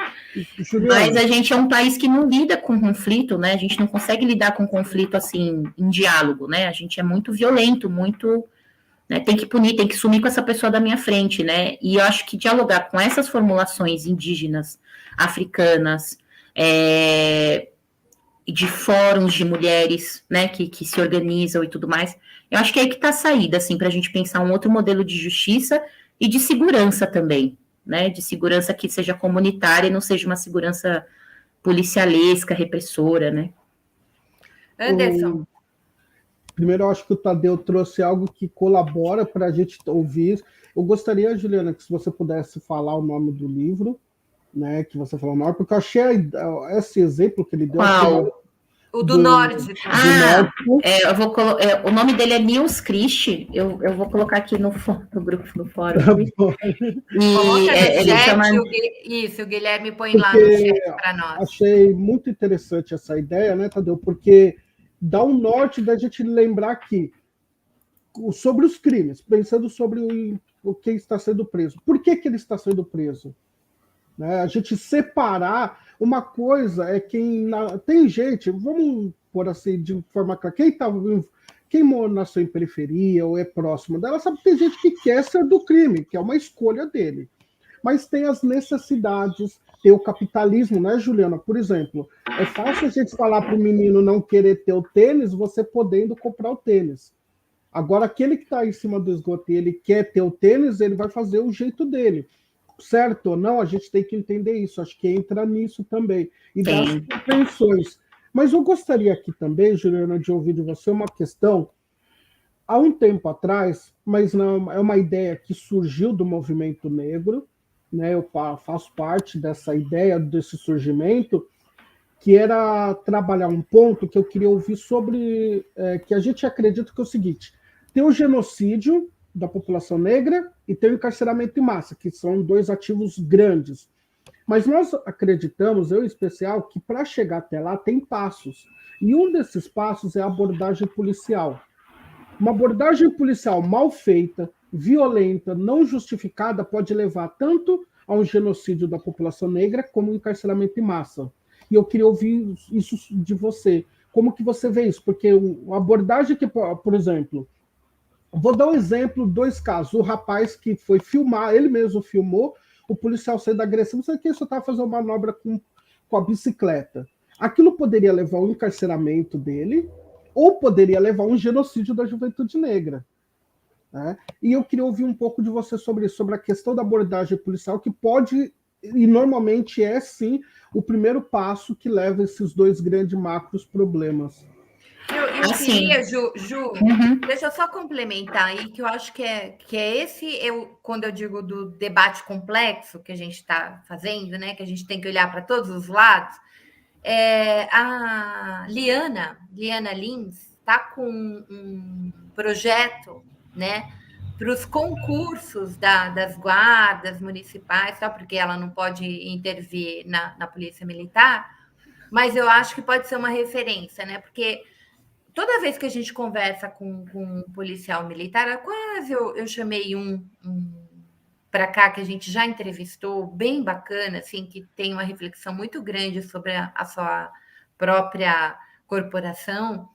Mas a gente é um país que não lida com conflito, né? A gente não consegue lidar com conflito, assim, em diálogo, né? A gente é muito violento, muito... Né? Tem que punir, tem que sumir com essa pessoa da minha frente, né? E eu acho que dialogar com essas formulações indígenas, africanas, de fóruns de mulheres, né? Que se organizam e tudo mais, eu acho que é aí que está a saída, assim, para a gente pensar um outro modelo de justiça e de segurança também, né? De segurança que seja comunitária e não seja uma segurança policialesca, repressora, né? Anderson. Primeiro, eu acho que o Tadeu trouxe algo que colabora para a gente ouvir. Eu gostaria, Juliana, que se você pudesse falar o nome do livro, né? Que você falou maior, porque eu achei esse exemplo que ele deu. Qual? O do Norte. Eu vou o nome dele é Nils Christ. Eu vou colocar aqui no grupo, no fórum. Ele chama... Isso, o Guilherme põe lá no chat para nós. Achei muito interessante essa ideia, né, Tadeu? Porque dá um norte da gente lembrar que sobre os crimes, pensando sobre o que está sendo preso. Por que ele está sendo preso? Né? A gente separar uma coisa é tem gente, vamos pôr assim de forma clara, quem nasceu em periferia ou é próximo dela sabe que tem gente que quer ser do crime, que é uma escolha dele, mas tem as necessidades, tem o capitalismo, né, Juliana? Por exemplo, é fácil a gente falar para o menino não querer ter o tênis, você podendo comprar o tênis. Agora, aquele que está em cima do esgoto e ele quer ter o tênis, ele vai fazer o jeito dele. Certo ou não, a gente tem que entender isso. Acho que entra nisso também. E das compreensões. Mas eu gostaria aqui também, Juliana, de ouvir de você uma questão. Há um tempo atrás, mas não é uma ideia que surgiu do movimento negro, né? Eu faço parte dessa ideia, desse surgimento, que era trabalhar um ponto que eu queria ouvir sobre, que a gente acredita que é o seguinte: tem o genocídio da população negra e tem o encarceramento em massa, que são dois ativos grandes. Mas nós acreditamos, eu em especial, que para chegar até lá tem passos. E um desses passos é a abordagem policial. Uma abordagem policial mal feita, violenta, não justificada, pode levar tanto a um genocídio da população negra como um encarceramento em massa. e eu queria ouvir isso de você. Como que você vê isso? Porque a abordagem que, por exemplo, vou dar um exemplo, 2 casos. O rapaz que foi filmar, ele mesmo filmou, o policial saiu da agressão, não sei o que, só estava fazendo uma manobra com a bicicleta. Aquilo poderia levar ao encarceramento dele, ou poderia levar a um genocídio da juventude negra. Né? E eu queria ouvir um pouco de você sobre isso, sobre a questão da abordagem policial, que pode, e normalmente é sim, o primeiro passo que leva a esses 2 grandes macros problemas. Eu queria, Ju, deixa eu só complementar aí, que eu acho que é esse, quando eu digo do debate complexo que a gente está fazendo, né, que a gente tem que olhar para todos os lados, a Liana Lins está com um projeto, né, para os concursos das guardas municipais, só porque ela não pode intervir na polícia militar, mas eu acho que pode ser uma referência, né, porque toda vez que a gente conversa com um policial militar, quase eu chamei um para cá que a gente já entrevistou, bem bacana, assim, que tem uma reflexão muito grande sobre a sua própria corporação.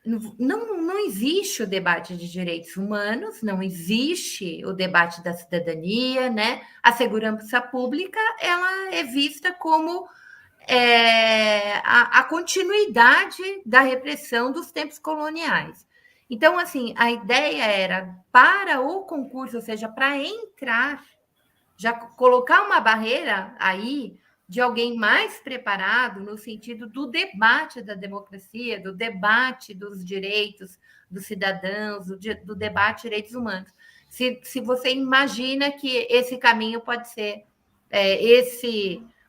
Não existe o debate de direitos humanos, não existe o debate da cidadania, né? A segurança pública, ela é vista como a continuidade da repressão dos tempos coloniais. Então, assim, a ideia era, para o concurso, ou seja, para entrar, já colocar uma barreira aí de alguém mais preparado no sentido do debate da democracia, do debate dos direitos dos cidadãos, do debate de direitos humanos. Se você imagina que esse caminho pode ser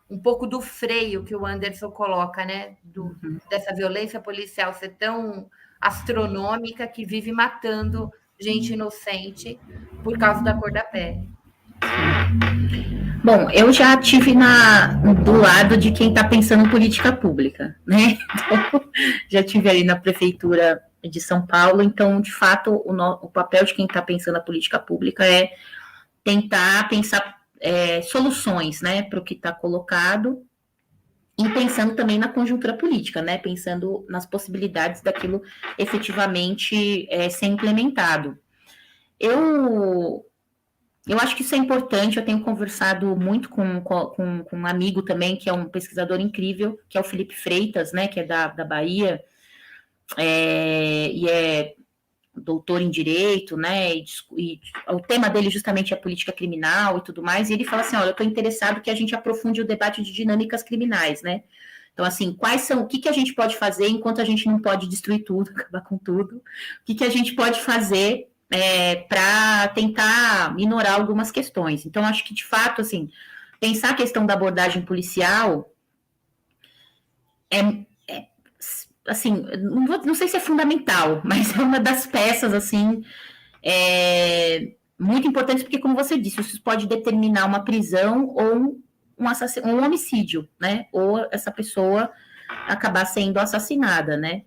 um pouco do freio que o Anderson coloca, né? Dessa violência policial ser tão astronômica que vive matando gente inocente por causa da cor da pele. Bom, eu já estive do lado de quem está pensando em política pública, né? Então, já estive ali na prefeitura de São Paulo, então, de fato, o papel de quem está pensando a política pública é tentar pensar soluções, né, para o que está colocado, e pensando também na conjuntura política, né, pensando nas possibilidades daquilo efetivamente ser implementado. Eu acho que isso é importante, eu tenho conversado muito com um amigo também, que é um pesquisador incrível, que é o Felipe Freitas, né, que é da Bahia, e é doutor em Direito, né, e o tema dele justamente é política criminal e tudo mais, e ele fala assim, olha, eu estou interessado que a gente aprofunde o debate de dinâmicas criminais, né, então, assim, o que a gente pode fazer enquanto a gente não pode destruir tudo, acabar com tudo, o que a gente pode fazer para tentar minorar algumas questões. Então, acho que, de fato, assim, pensar a questão da abordagem policial assim, não sei se é fundamental, mas é uma das peças, assim, muito importantes, porque, como você disse, isso pode determinar uma prisão ou um homicídio, né? Ou essa pessoa acabar sendo assassinada, né?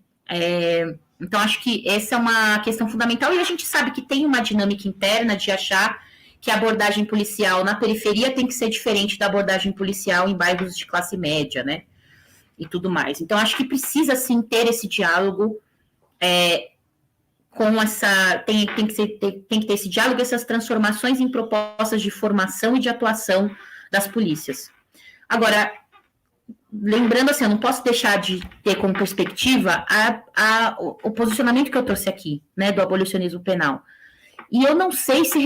Então, acho que essa é uma questão fundamental, e a gente sabe que tem uma dinâmica interna de achar que a abordagem policial na periferia tem que ser diferente da abordagem policial em bairros de classe média, né? E tudo mais. Então, acho que precisa, sim, ter esse diálogo com essa... Tem que ter esse diálogo, essas transformações em propostas de formação e de atuação das polícias. Agora, lembrando assim, eu não posso deixar de ter como perspectiva o posicionamento que eu trouxe aqui, né, do abolicionismo penal. E eu não sei se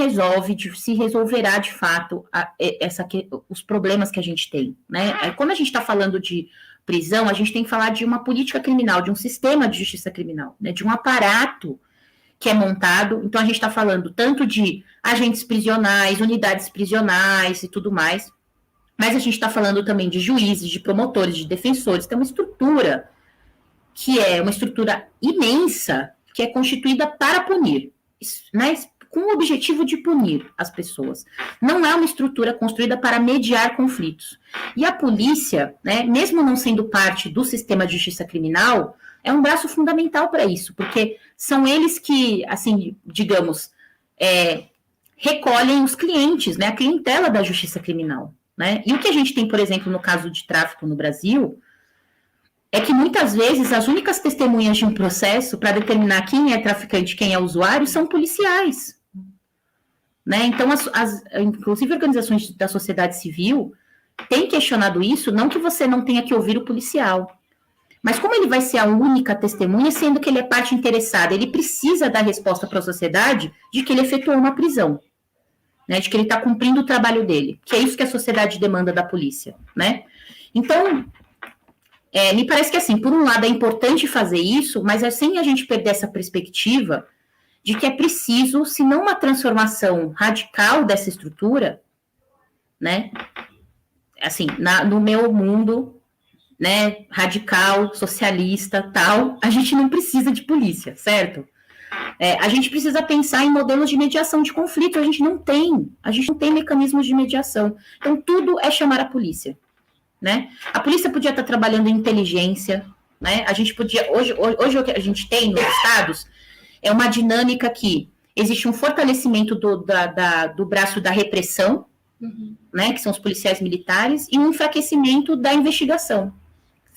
resolverá de fato os problemas que a gente tem, né? Quando a gente está falando de prisão, a gente tem que falar de uma política criminal, de um sistema de justiça criminal, né, de um aparato que é montado. Então, a gente está falando tanto de agentes prisionais, unidades prisionais e tudo mais, mas a gente está falando também de juízes, de promotores, de defensores. Tem uma estrutura que é uma estrutura imensa, que é constituída para punir, né, com o objetivo de punir as pessoas. Não é uma estrutura construída para mediar conflitos. E a polícia, né, mesmo não sendo parte do sistema de justiça criminal, é um braço fundamental para isso, porque são eles que, assim, digamos, recolhem os clientes, né, a clientela da justiça criminal. Né? E o que a gente tem, por exemplo, no caso de tráfico no Brasil, é que muitas vezes as únicas testemunhas de um processo para determinar quem é traficante, quem é usuário, são policiais. Né? Então, inclusive organizações da sociedade civil têm questionado isso, não que você não tenha que ouvir o policial, mas como ele vai ser a única testemunha, sendo que ele é parte interessada, ele precisa dar resposta para a sociedade de que ele efetuou uma prisão, né? De que ele está cumprindo o trabalho dele, que é isso que a sociedade demanda da polícia, né? Então, me parece que, assim, por um lado é importante fazer isso, mas é sem a gente perder essa perspectiva de que é preciso, se não uma transformação radical dessa estrutura, né? Assim, no meu mundo, né, radical, socialista, tal, a gente não precisa de polícia, certo? A gente precisa pensar em modelos de mediação de conflito, a gente não tem mecanismos de mediação. Então, tudo é chamar a polícia, né? A polícia podia estar trabalhando em inteligência, né? A gente podia, hoje o que a gente tem nos estados é uma dinâmica que existe um fortalecimento do braço da repressão, né, que são os policiais militares, e um enfraquecimento da investigação,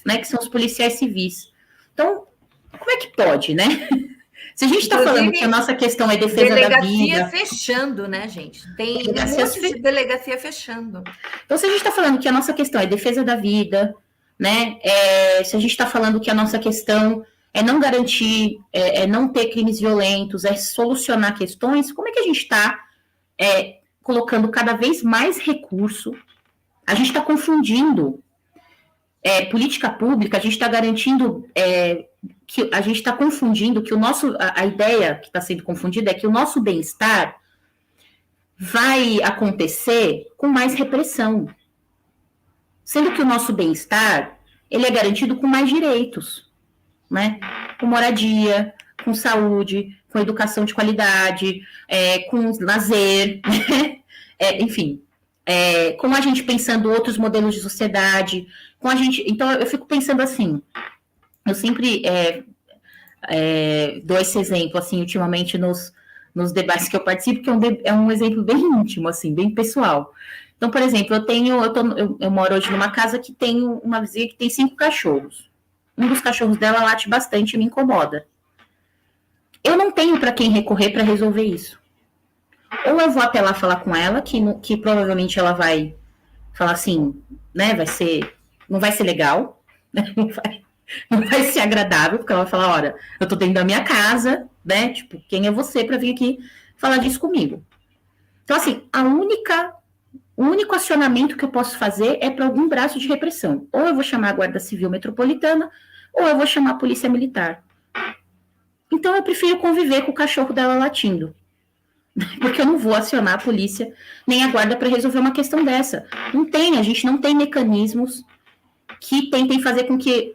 né, que são os policiais civis. Então, como é que pode, né? Se a gente está falando que a nossa questão é defesa da vida... Delegacia fechando, né, gente? Tem um monte de delegacia fechando. Então, se a gente está falando que a nossa questão é defesa da vida, né, se a gente está falando que a nossa questão é não garantir, não ter crimes violentos, é solucionar questões, como é que a gente está colocando cada vez mais recurso? A gente está confundindo política pública, a gente está garantindo que a gente está confundindo que a ideia que está sendo confundida é que o nosso bem-estar vai acontecer com mais repressão, sendo que o nosso bem-estar ele é garantido com mais direitos, né? Com moradia, com saúde, com educação de qualidade, com lazer, né? Enfim, com a gente pensando outros modelos de sociedade, com a gente. Então, eu fico pensando assim, eu sempre dou esse exemplo, assim, ultimamente nos debates que eu participo, que é um exemplo bem íntimo, assim, bem pessoal. Então, por exemplo, eu moro hoje numa casa que tem uma vizinha que tem 5 cachorros. Um dos cachorros dela late bastante e me incomoda. Eu não tenho para quem recorrer para resolver isso. Ou eu vou até lá falar com ela, que provavelmente ela vai falar assim, né, não vai ser legal, né, não vai ser agradável, porque ela vai falar, olha, eu tô dentro da minha casa, né, tipo, quem é você para vir aqui falar disso comigo? Então, assim, o único acionamento que eu posso fazer é para algum braço de repressão. Ou eu vou chamar a Guarda Civil Metropolitana, ou eu vou chamar a Polícia Militar. Então, eu prefiro conviver com o cachorro dela latindo. Porque eu não vou acionar a polícia nem a guarda para resolver uma questão dessa. A gente não tem mecanismos que tentem fazer com que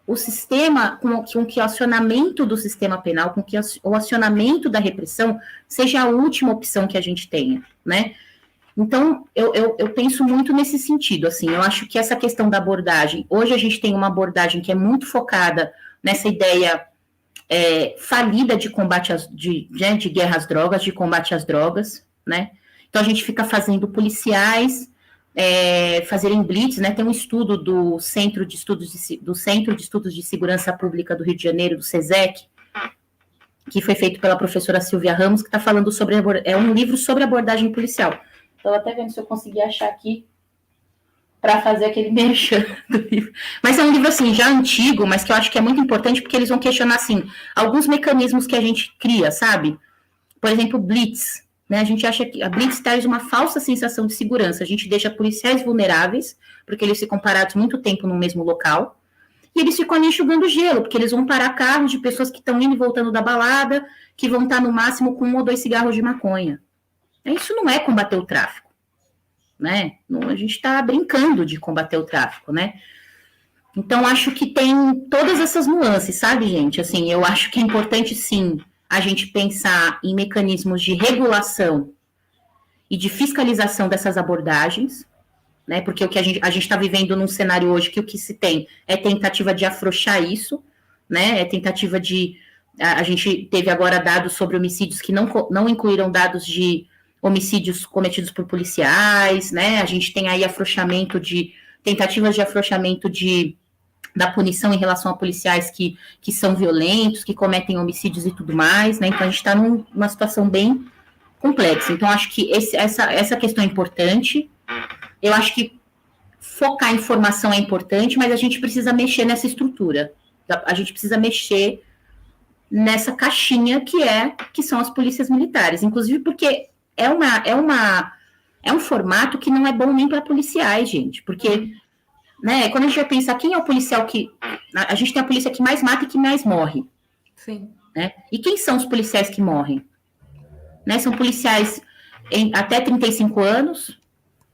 o sistema, com que o acionamento do sistema penal, com que o acionamento da repressão seja a última opção que a gente tenha, né? Então, eu penso muito nesse sentido, assim, eu acho que essa questão da abordagem, hoje a gente tem uma abordagem que é muito focada nessa ideia falida de combate de guerra às drogas, de combate às drogas, né? Então, a gente fica fazendo policiais fazerem blitz, né? Tem um estudo do Centro de Estudos de Segurança Pública do Rio de Janeiro, do SESEC, que foi feito pela professora Silvia Ramos, que está falando sobre um livro sobre abordagem policial. Estou até vendo se eu conseguir achar aqui para fazer aquele merchan do livro. Mas é um livro, assim, já antigo, mas que eu acho que é muito importante, porque eles vão questionar, assim, alguns mecanismos que a gente cria, sabe? Por exemplo, blitz, né? A gente acha que a blitz traz uma falsa sensação de segurança. A gente deixa policiais vulneráveis, porque eles ficam parados muito tempo no mesmo local, e eles ficam ali enxugando gelo, porque eles vão parar carros de pessoas que estão indo e voltando da balada, que vão estar no máximo com 1 ou 2 cigarros de maconha. Isso não é combater o tráfico, né? A gente está brincando de combater o tráfico, né? Então, acho que tem todas essas nuances, sabe, gente? Assim, eu acho que é importante, sim, a gente pensar em mecanismos de regulação e de fiscalização dessas abordagens, né? Porque o que a gente está vivendo num cenário hoje que o que se tem é tentativa de afrouxar isso, né? É tentativa de... A gente teve agora dados sobre homicídios que não incluíram dados de homicídios cometidos por policiais, né? A gente tem aí tentativas de afrouxamento de da punição em relação a policiais que são violentos, que cometem homicídios e tudo mais, né? Então a gente está numa situação bem complexa. Então acho que essa questão é importante. Eu acho que focar em formação é importante, mas a gente precisa mexer nessa estrutura. A gente precisa mexer nessa caixinha que são as polícias militares, inclusive porque é um formato que não é bom nem para policiais, gente, porque, né, quando a gente vai pensar quem é o policial a gente tem a polícia que mais mata e que mais morre. Sim. Né? E quem são os policiais que morrem? Né, são policiais até 35 anos,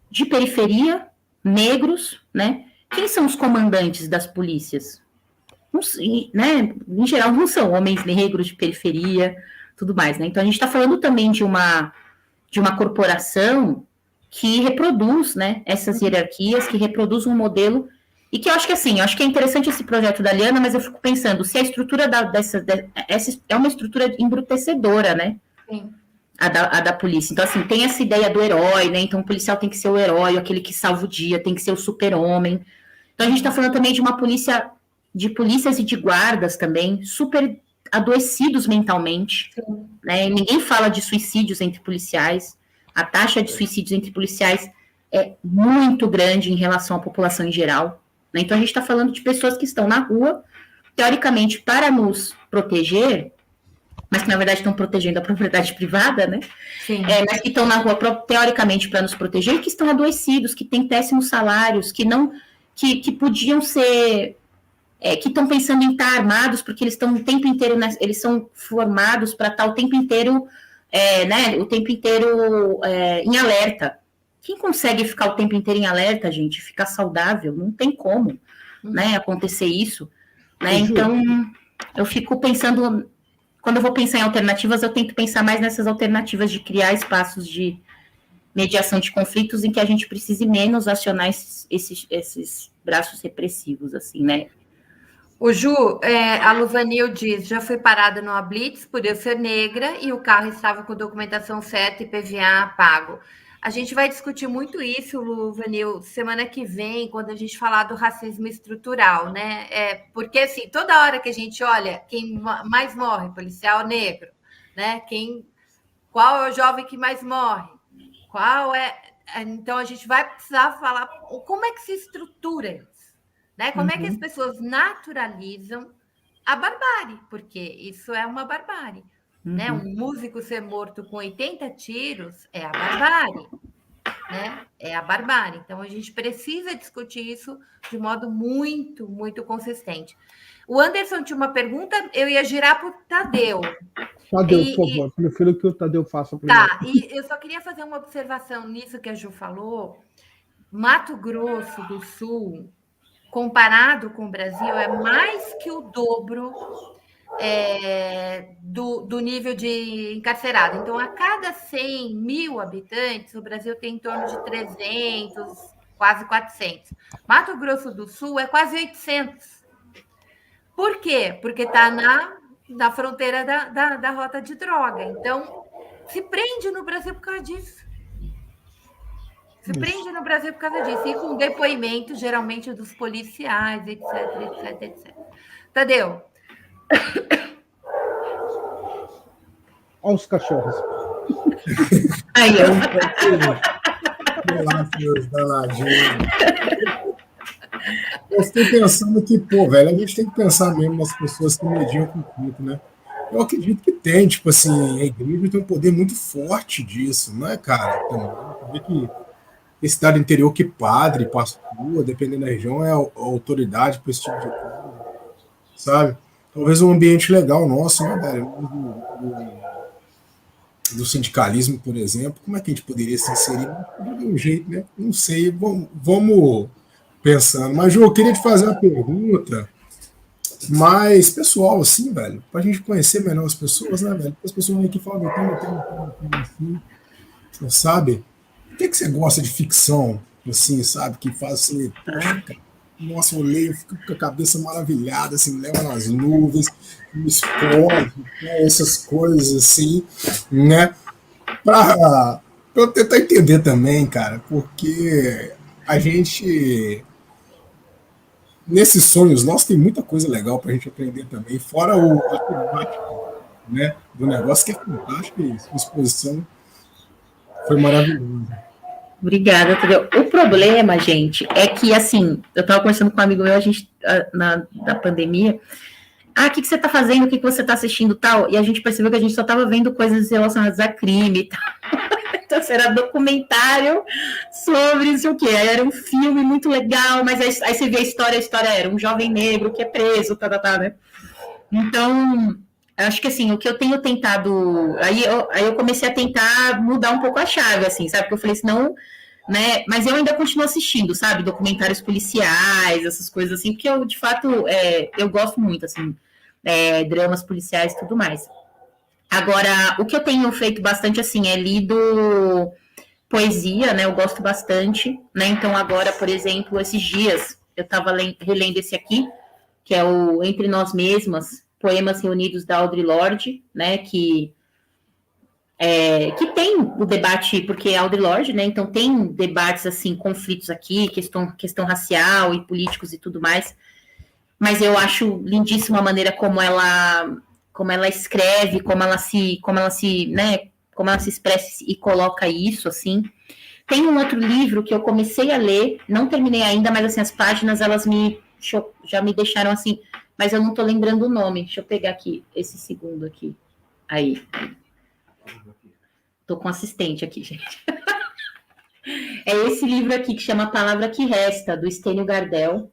de periferia, negros, né? Quem são os comandantes das polícias? Né, em geral, não são homens negros de periferia, tudo mais, né? Então, a gente está falando também de uma corporação que reproduz, né, essas hierarquias, que reproduz um modelo, e que eu acho que, assim, eu acho que é interessante esse projeto da Liana, mas eu fico pensando, se a estrutura essa é uma estrutura embrutecedora, né? Sim. A da polícia. Então, assim, tem essa ideia do herói, né? Então, o policial tem que ser o herói, aquele que salva o dia, tem que ser o super-homem. Então, a gente está falando também de uma polícia, de polícias e de guardas também, super adoecidos mentalmente, né? Ninguém fala de suicídios entre policiais. A taxa de suicídios entre policiais é muito grande em relação à população em geral, né? Então, a gente está falando de pessoas que estão na rua, teoricamente, para nos proteger, mas que, na verdade, estão protegendo a propriedade privada, né? Sim. Mas que estão na rua, teoricamente, para nos proteger, e que estão adoecidos, que têm péssimos salários, que podiam ser... que estão pensando em estar armados, porque eles estão o tempo inteiro, eles são formados para estar o tempo inteiro, né, o tempo inteiro em alerta. Quem consegue ficar o tempo inteiro em alerta, gente, ficar saudável? Não tem como, né, acontecer isso. Né? Então, eu fico pensando, quando eu vou pensar em alternativas, eu tento pensar mais nessas alternativas de criar espaços de mediação de conflitos em que a gente precise menos acionar esses braços repressivos, assim, né? O Ju, a Luvanil diz, já fui parada numa blitz por eu ser negra e o carro estava com documentação certa e PVA pago. A gente vai discutir muito isso, Luvanil, semana que vem, quando a gente falar do racismo estrutural, né? Porque, assim, toda hora que a gente olha, quem mais morre, policial negro, né? Qual é o jovem que mais morre? Então, a gente vai precisar falar como é que se estrutura isso, né? Como é que as pessoas naturalizam a barbárie, porque isso é uma barbárie. Né? Um músico ser morto com 80 tiros é a barbárie, né? É a barbárie. Então, a gente precisa discutir isso de modo muito, muito consistente. O Anderson tinha uma pergunta, eu ia girar para o Tadeu. Tadeu, por favor, prefiro que o Tadeu faça primeiro. Tá, e eu só queria fazer uma observação nisso que a Ju falou. Mato Grosso do Sul, comparado com o Brasil, é mais que o dobro do nível de encarcerado. Então, a cada 100 mil habitantes, o Brasil tem em torno de 300, quase 400. Mato Grosso do Sul é quase 800. Por quê? Porque está na fronteira da rota de droga. Então, se prende no Brasil por causa disso. Se prende no Brasil por causa disso. E com depoimento, geralmente, dos policiais, etc. Tadeu. Olha os cachorros. Aí, eu fiquei pensando que, pô, velho, a gente tem que pensar mesmo nas pessoas que mediam conflito, né? Eu acredito que tem, tipo assim, a igreja tem um poder muito forte disso, não é, cara? Tem que esse cidade interior que padre, pastor, dependendo da região, é a autoridade para esse tipo de coisa, sabe? Talvez um ambiente legal nosso, né, velho? Do sindicalismo, por exemplo, como é que a gente poderia se inserir de um jeito, né? Não sei, vamos pensando. Mas, Ju, eu queria te fazer uma pergunta mais pessoal, assim, velho, pra gente conhecer melhor as pessoas, né, velho? Porque as pessoas vêm aqui e falam, assim, sabe? Por que você gosta de ficção, assim, sabe? Que faz assim, nossa, eu leio, fico com a cabeça maravilhada, assim, me leva nas nuvens, me explode, né, essas coisas, assim, né? Pra eu tentar entender também, cara, porque a gente nesses sonhos nossos tem muita coisa legal para a gente aprender também, fora a temática, né, do negócio, que é fantástico, e a exposição foi maravilhosa. Obrigada, Tadeu. O problema, gente, é que, assim, eu estava conversando com um amigo meu, a gente, na pandemia, o que você está fazendo, o que você está assistindo tal, e a gente percebeu que a gente só estava vendo coisas relacionadas a crime e tal. Então, era documentário sobre isso o quê? Aí era um filme muito legal, mas aí você vê a história era um jovem negro que é preso, né? Então, acho que assim, o que eu tenho tentado, aí eu comecei a tentar mudar um pouco a chave, assim, sabe? Porque eu falei assim, não, né? Mas eu ainda continuo assistindo, sabe? Documentários policiais, essas coisas assim, porque eu, de fato, eu gosto muito, assim, dramas policiais e tudo mais. Agora, o que eu tenho feito bastante, assim, é lido poesia, né? Eu gosto bastante, né? Então, agora, por exemplo, esses dias, eu estava relendo esse aqui, que é o Entre Nós Mesmas, Poemas Reunidos da Audre Lorde, né? Que tem o debate, porque é Audre Lorde, né? Então, tem debates, assim, conflitos aqui, questão racial e políticos e tudo mais. Mas eu acho lindíssima a maneira como ela escreve, como ela se expressa e coloca isso, assim. Tem um outro livro que eu comecei a ler, não terminei ainda, mas assim, as páginas, elas já me deixaram assim, mas eu não tô lembrando o nome. Deixa eu pegar aqui, esse segundo aqui. Aí. Tô com assistente aqui, gente. É esse livro aqui, que chama A Palavra que Resta, do Stênio Gardel.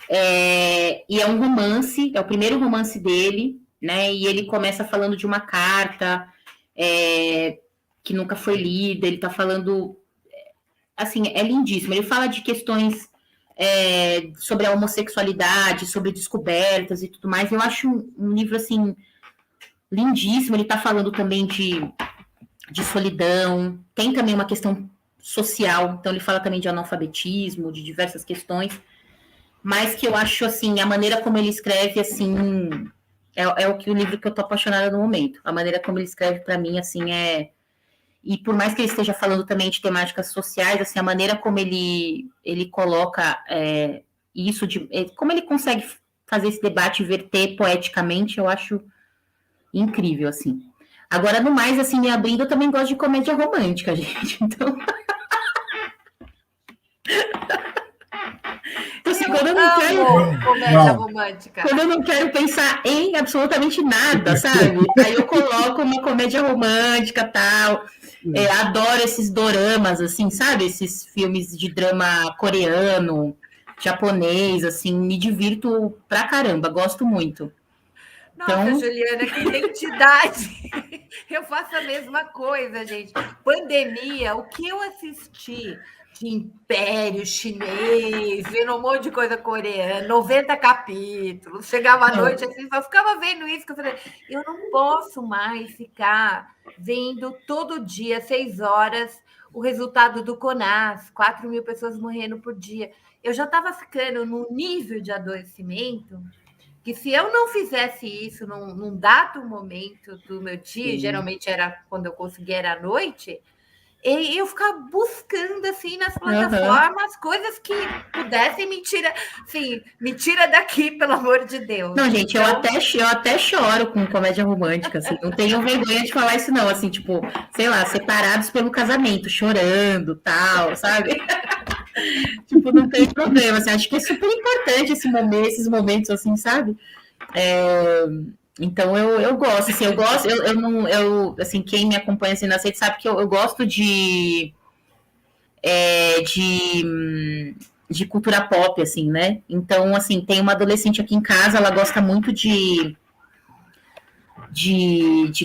E é um romance, é o primeiro romance dele, né? E ele começa falando de uma carta que nunca foi lida. Ele tá falando, assim, é lindíssimo. Ele fala de questões sobre a homossexualidade, sobre descobertas e tudo mais. Eu acho um livro, assim, lindíssimo. Ele tá falando também de solidão. Tem também uma questão social. Então ele fala também de analfabetismo, de diversas questões. Mas que eu acho, assim, a maneira como ele escreve, assim, o livro que eu tô apaixonada no momento. A maneira como ele escreve, para mim, assim, E por mais que ele esteja falando também de temáticas sociais, assim, a maneira como ele coloca isso, como ele consegue fazer esse debate e verter poeticamente, eu acho incrível, assim. Agora, no mais, assim, me abrindo, eu também gosto de comédia romântica, gente. Então... Assim, quando eu não quero comédia romântica. Quando eu não quero pensar em absolutamente nada, sabe? Aí eu coloco uma comédia romântica, tal. Adoro esses doramas, assim, sabe? Esses filmes de drama coreano, japonês, assim, me divirto pra caramba, gosto muito. Nossa, então... Juliana, que identidade! Eu faço a mesma coisa, gente. Pandemia, o que eu assisti de Império Chinês, vendo um monte de coisa coreana, 90 capítulos, chegava à noite, assim, só ficava vendo isso, que eu falei, eu não posso mais ficar vendo todo dia, 6 horas, o resultado do CONAS, 4.000 pessoas morrendo por dia. Eu já estava ficando num nível de adoecimento que se eu não fizesse isso num dado momento do meu dia, geralmente era quando eu conseguia, era à noite, e eu ficava buscando, assim, nas plataformas, coisas que pudessem me tira daqui, pelo amor de Deus. Não, gente, então... eu até choro com comédia romântica, assim, não tenho vergonha de falar isso, não, assim, tipo, sei lá, separados pelo casamento, chorando, tal, sabe? Tipo, não tem problema, assim, acho que é super importante esses momentos, assim, sabe? Então eu gosto, assim, assim, quem me acompanha assim nas redes sabe que eu gosto de cultura pop, assim, né? Então, assim, tem uma adolescente aqui em casa, ela gosta muito de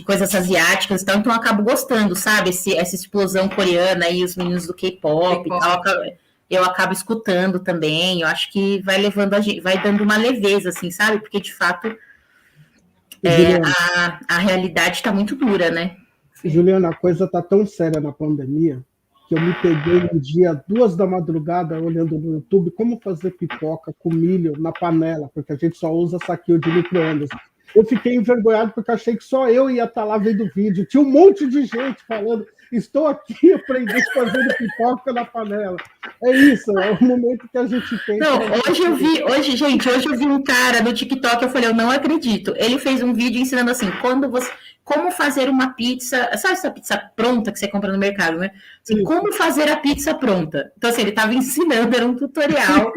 coisas asiáticas e tal, então eu acabo gostando, sabe? Essa explosão coreana aí, os meninos do K-pop e tal, eu acabo escutando também, eu acho que vai levando a gente, vai dando uma leveza, assim, sabe? Porque, de fato, a realidade está muito dura, né? Juliana, a coisa está tão séria na pandemia que eu me peguei um dia, 2 da madrugada, olhando no YouTube como fazer pipoca com milho na panela, porque a gente só usa saquinho de micro-ondas. eu fiquei envergonhado porque achei que só eu ia estar lá vendo o vídeo. Tinha um monte de gente falando, estou aqui aprendendo fazendo pipoca na panela. É isso, é o momento que a gente tem. Não, hoje eu vi um cara no TikTok, eu falei, eu não acredito. Ele fez um vídeo ensinando assim, como fazer uma pizza, sabe essa pizza pronta que você compra no mercado, né? Assim, como fazer a pizza pronta. Então, assim, ele estava ensinando, era um tutorial.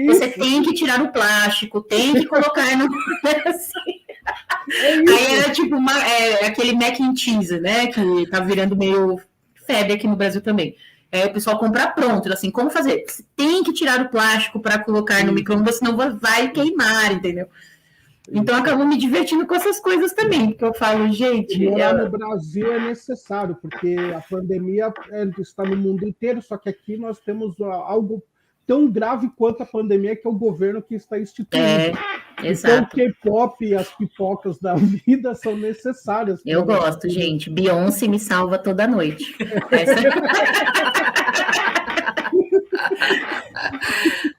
Você tem que tirar o plástico, tem que colocar no... Aí era tipo aquele mac and cheese, né? Que tá virando meio febre aqui no Brasil também. O pessoal compra pronto, assim, como fazer? Você tem que tirar o plástico para colocar no micro-ondas, senão vai queimar, entendeu? Então, eu acabo me divertindo com essas coisas também, porque eu falo, gente... Morar no Brasil é necessário, porque a pandemia está no mundo inteiro, só que aqui nós temos algo tão grave quanto a pandemia, que é o governo que está instituindo. Exato. Então, o K-pop e as pipocas da vida são necessárias. Eu gosto, gente. Beyoncé me salva toda noite.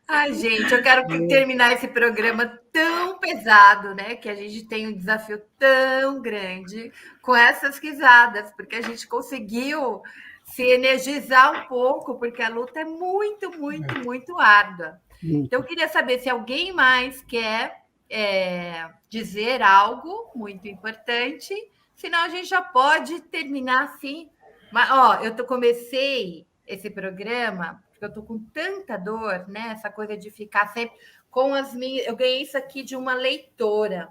Ai, gente, eu quero terminar esse programa tão pesado, né? Que a gente tem um desafio tão grande com essas risadas, porque a gente conseguiu se energizar um pouco, porque a luta é muito, muito, muito árdua. Então, eu queria saber se alguém mais quer dizer algo muito importante, senão a gente já pode terminar assim. Mas, comecei esse programa porque eu tô com tanta dor, né? Essa coisa de ficar sempre com as minhas... Eu ganhei isso aqui de uma leitora.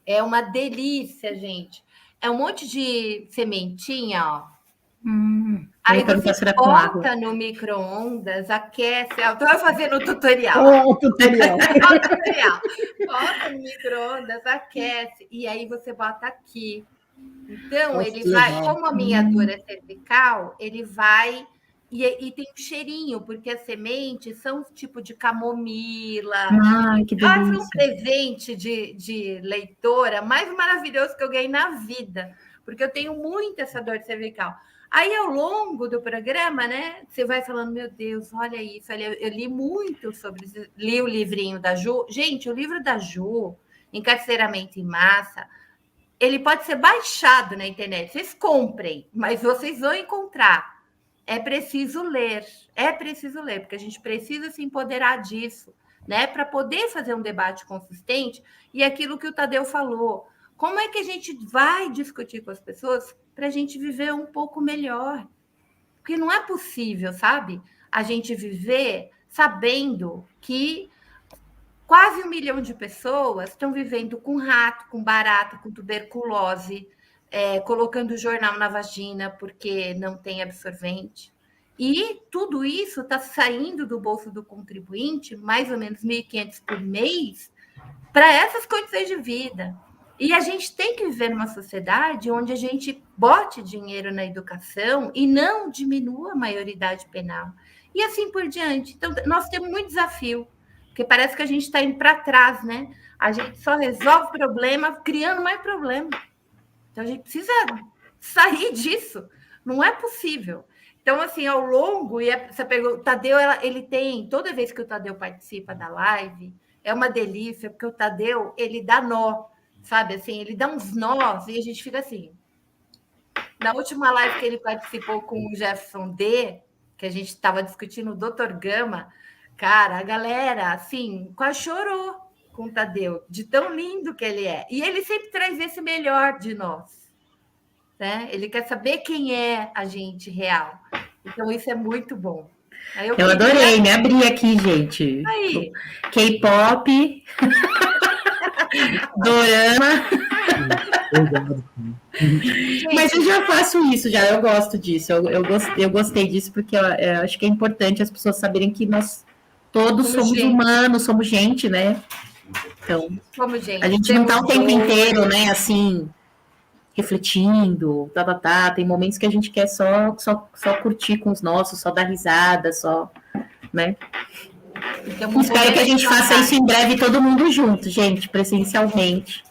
É uma delícia, gente. É um monte de sementinha, ó. Aí você bota no micro-ondas, aquece. Eu tô fazendo o tutorial. O tutorial. Bota no micro-ondas, aquece. E aí você bota aqui. Então, ele vai... Como a minha dor é cervical, ele vai... E tem um cheirinho, porque as sementes são tipo de camomila. Ai, que delícia. Foi um presente de leitora mais maravilhoso que eu ganhei na vida, porque eu tenho muito essa dor cervical. Aí, ao longo do programa, né, você vai falando, meu Deus, olha isso. Eu li muito li o livrinho da Ju. Gente, o livro da Ju, Encarceramento em Massa, ele pode ser baixado na internet. Vocês comprem, mas vocês vão encontrar. É preciso ler, porque a gente precisa se empoderar disso, né? Para poder fazer um debate consistente. E aquilo que o Tadeu falou, como é que a gente vai discutir com as pessoas para a gente viver um pouco melhor? Porque não é possível, sabe? A gente viver sabendo que quase 1 milhão de pessoas estão vivendo com rato, com barata, com tuberculose, colocando o jornal na vagina porque não tem absorvente. E tudo isso está saindo do bolso do contribuinte, mais ou menos 1.500 por mês, para essas condições de vida. E a gente tem que viver numa sociedade onde a gente bote dinheiro na educação e não diminua a maioridade penal. E assim por diante. Então, nós temos muito desafio, porque parece que a gente está indo para trás, né? A gente só resolve problema criando mais problema. Então, a gente precisa sair disso. Não é possível. Então, assim, ao longo... E essa pergunta, o Tadeu, ele tem... Toda vez que o Tadeu participa da live, é uma delícia, porque o Tadeu, ele dá nó, sabe? Assim, ele dá uns nós e a gente fica assim. Na última live que ele participou com o Jefferson D., que a gente estava discutindo o Dr. Gama, cara, a galera, assim, quase chorou com o Tadeu, de tão lindo que ele é. E ele sempre traz esse melhor de nós, né? Ele quer saber quem é a gente real. Então, isso é muito bom. Eu adorei, me abri aqui, gente. Aí. K-pop, dorama. Mas eu já faço isso, eu gosto disso. Eu gostei disso, porque eu acho que é importante as pessoas saberem que nós todos somos humanos, somos gente, né? Então, a gente não está o tempo inteiro, né, assim, refletindo, tem momentos que a gente quer só curtir com os nossos, só dar risada, só, né? Então, espero que a gente faça isso em breve, todo mundo junto, gente, presencialmente.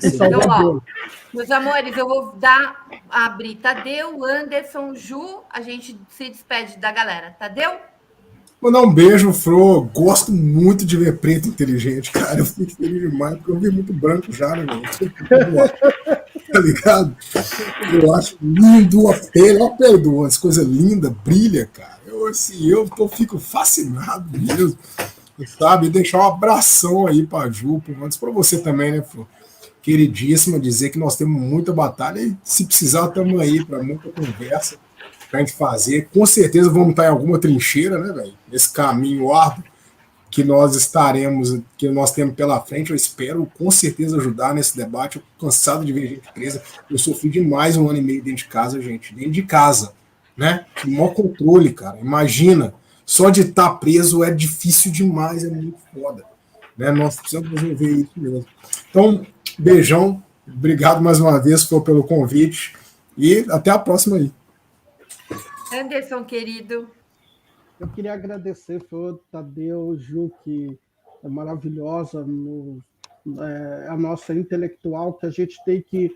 Então, ó, meus amores, eu vou abrir Tadeu, Anderson, Ju, a gente se despede da galera. Tadeu? Mandar um beijo, Fro. Gosto muito de ver preto inteligente, cara. Eu fico feliz demais, porque eu vi muito branco já, né, velho? Tá ligado? Eu acho lindo a pele do Andes, coisa linda, brilha, cara. Fico fascinado mesmo, sabe? E deixar um abração aí pra Ju, pro Andes, pra você também, né, Fro? Queridíssima, dizer que nós temos muita batalha e se precisar, estamos aí para muita conversa para a gente fazer. Com certeza vamos estar em alguma trincheira, né, velho? Nesse caminho árduo que nós temos pela frente. Eu espero com certeza ajudar nesse debate. Eu tô cansado de ver gente presa. Eu sofri demais 1 ano e meio dentro de casa, gente. Dentro de casa, né? Que maior controle, cara. Imagina. Só de estar preso é difícil demais, é muito foda. Né? Nós precisamos resolver isso mesmo. Então, beijão. Obrigado mais uma vez pelo convite. E até a próxima aí. Anderson, querido. Eu queria agradecer, Tadeu, Ju, que é maravilhosa, a nossa intelectual, que a gente tem que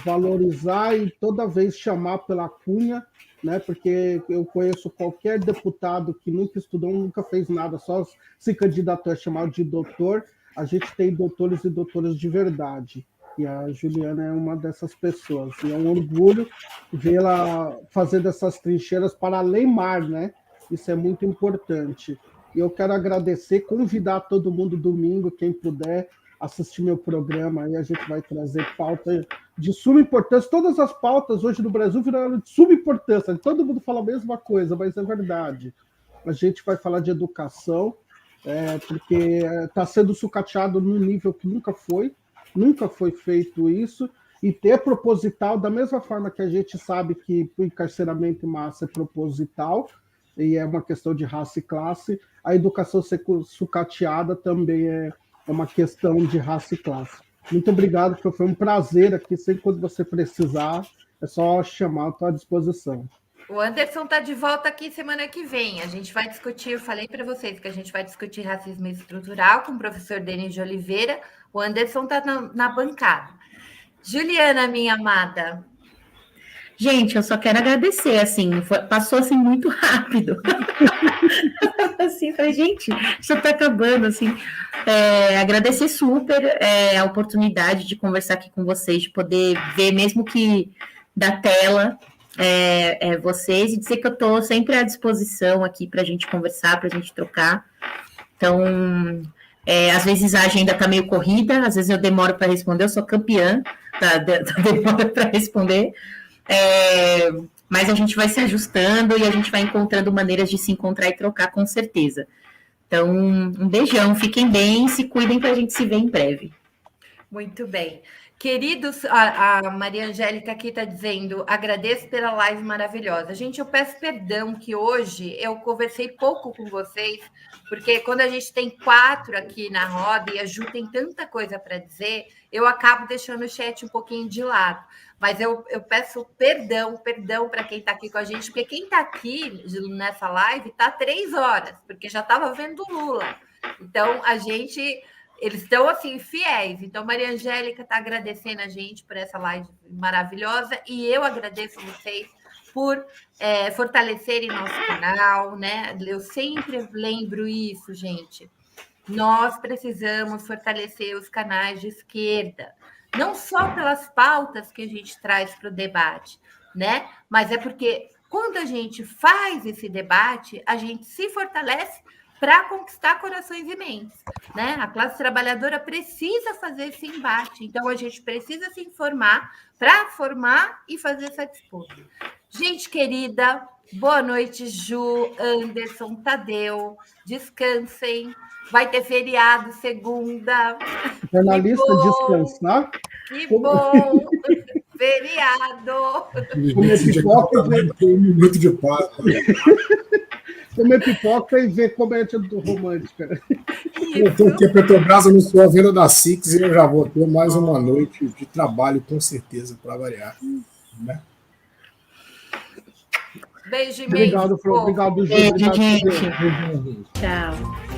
valorizar e toda vez chamar pela cunha, né? Porque eu conheço qualquer deputado que nunca estudou, nunca fez nada, só se candidatou a chamar de doutor. A gente tem doutores e doutoras de verdade. E a Juliana é uma dessas pessoas. E é um orgulho vê-la fazendo essas trincheiras para além mar, né? Isso é muito importante. E eu quero agradecer, convidar todo mundo domingo, quem puder, assistir meu programa. Aí a gente vai trazer pauta de suma importância. Todas as pautas hoje no Brasil viraram de suma importância. Todo mundo fala a mesma coisa, mas é verdade. A gente vai falar de educação, porque está sendo sucateado num nível que nunca foi feito isso, e ter proposital, da mesma forma que a gente sabe que o encarceramento em massa é proposital, e é uma questão de raça e classe, a educação ser sucateada também é uma questão de raça e classe. Muito obrigado, foi um prazer aqui, sempre quando você precisar, é só chamar, estou à disposição. O Anderson está de volta aqui semana que vem. A gente vai discutir, eu falei para vocês que a gente vai discutir racismo estrutural com o professor Denis de Oliveira. O Anderson está na bancada. Juliana, minha amada. Gente, eu só quero agradecer, assim, passou assim muito rápido. Assim, falei, gente, isso está acabando, assim. Agradecer super a oportunidade de conversar aqui com vocês, de poder ver, mesmo que da tela, vocês, e dizer que eu estou sempre à disposição aqui para a gente conversar, para a gente trocar. Então, às vezes a agenda está meio corrida, às vezes eu demoro para responder, eu sou campeã da demora para responder, mas a gente vai se ajustando e a gente vai encontrando maneiras de se encontrar e trocar, com certeza. Então, um beijão, fiquem bem, se cuidem para a gente se ver em breve. Muito bem. Queridos, a Maria Angélica aqui está dizendo, agradeço pela live maravilhosa. Gente, eu peço perdão que hoje eu conversei pouco com vocês, porque quando a gente tem 4 aqui na roda e a Ju tem tanta coisa para dizer, eu acabo deixando o chat um pouquinho de lado. Mas eu peço perdão para quem está aqui com a gente, porque quem está aqui nessa live está 3 horas, porque já estava vendo o Lula. Então, eles estão, assim, fiéis. Então, Maria Angélica está agradecendo a gente por essa live maravilhosa e eu agradeço vocês por fortalecerem nosso canal, né? Eu sempre lembro isso, gente. Nós precisamos fortalecer os canais de esquerda, não só pelas pautas que a gente traz para o debate, né? Mas é porque quando a gente faz esse debate, a gente se fortalece para conquistar corações e mentes, né? A classe trabalhadora precisa fazer esse embate, então a gente precisa se informar para formar e fazer essa disputa. Gente querida, boa noite, Ju, Anderson, Tadeu, descansem, vai ter feriado segunda. Jornalista descansar? Que bom! Feriado! Comer pipoca e ver um minuto de paz. Comer pipoca e ver comédia romântica. Porque a Petrobras anunciou a venda da Six e eu já vou ter mais uma noite de trabalho, com certeza, para variar. Né? Beijo imenso. Obrigado, Flo. Obrigado, Ju. Beijo, Obrigado, gente. Tchau.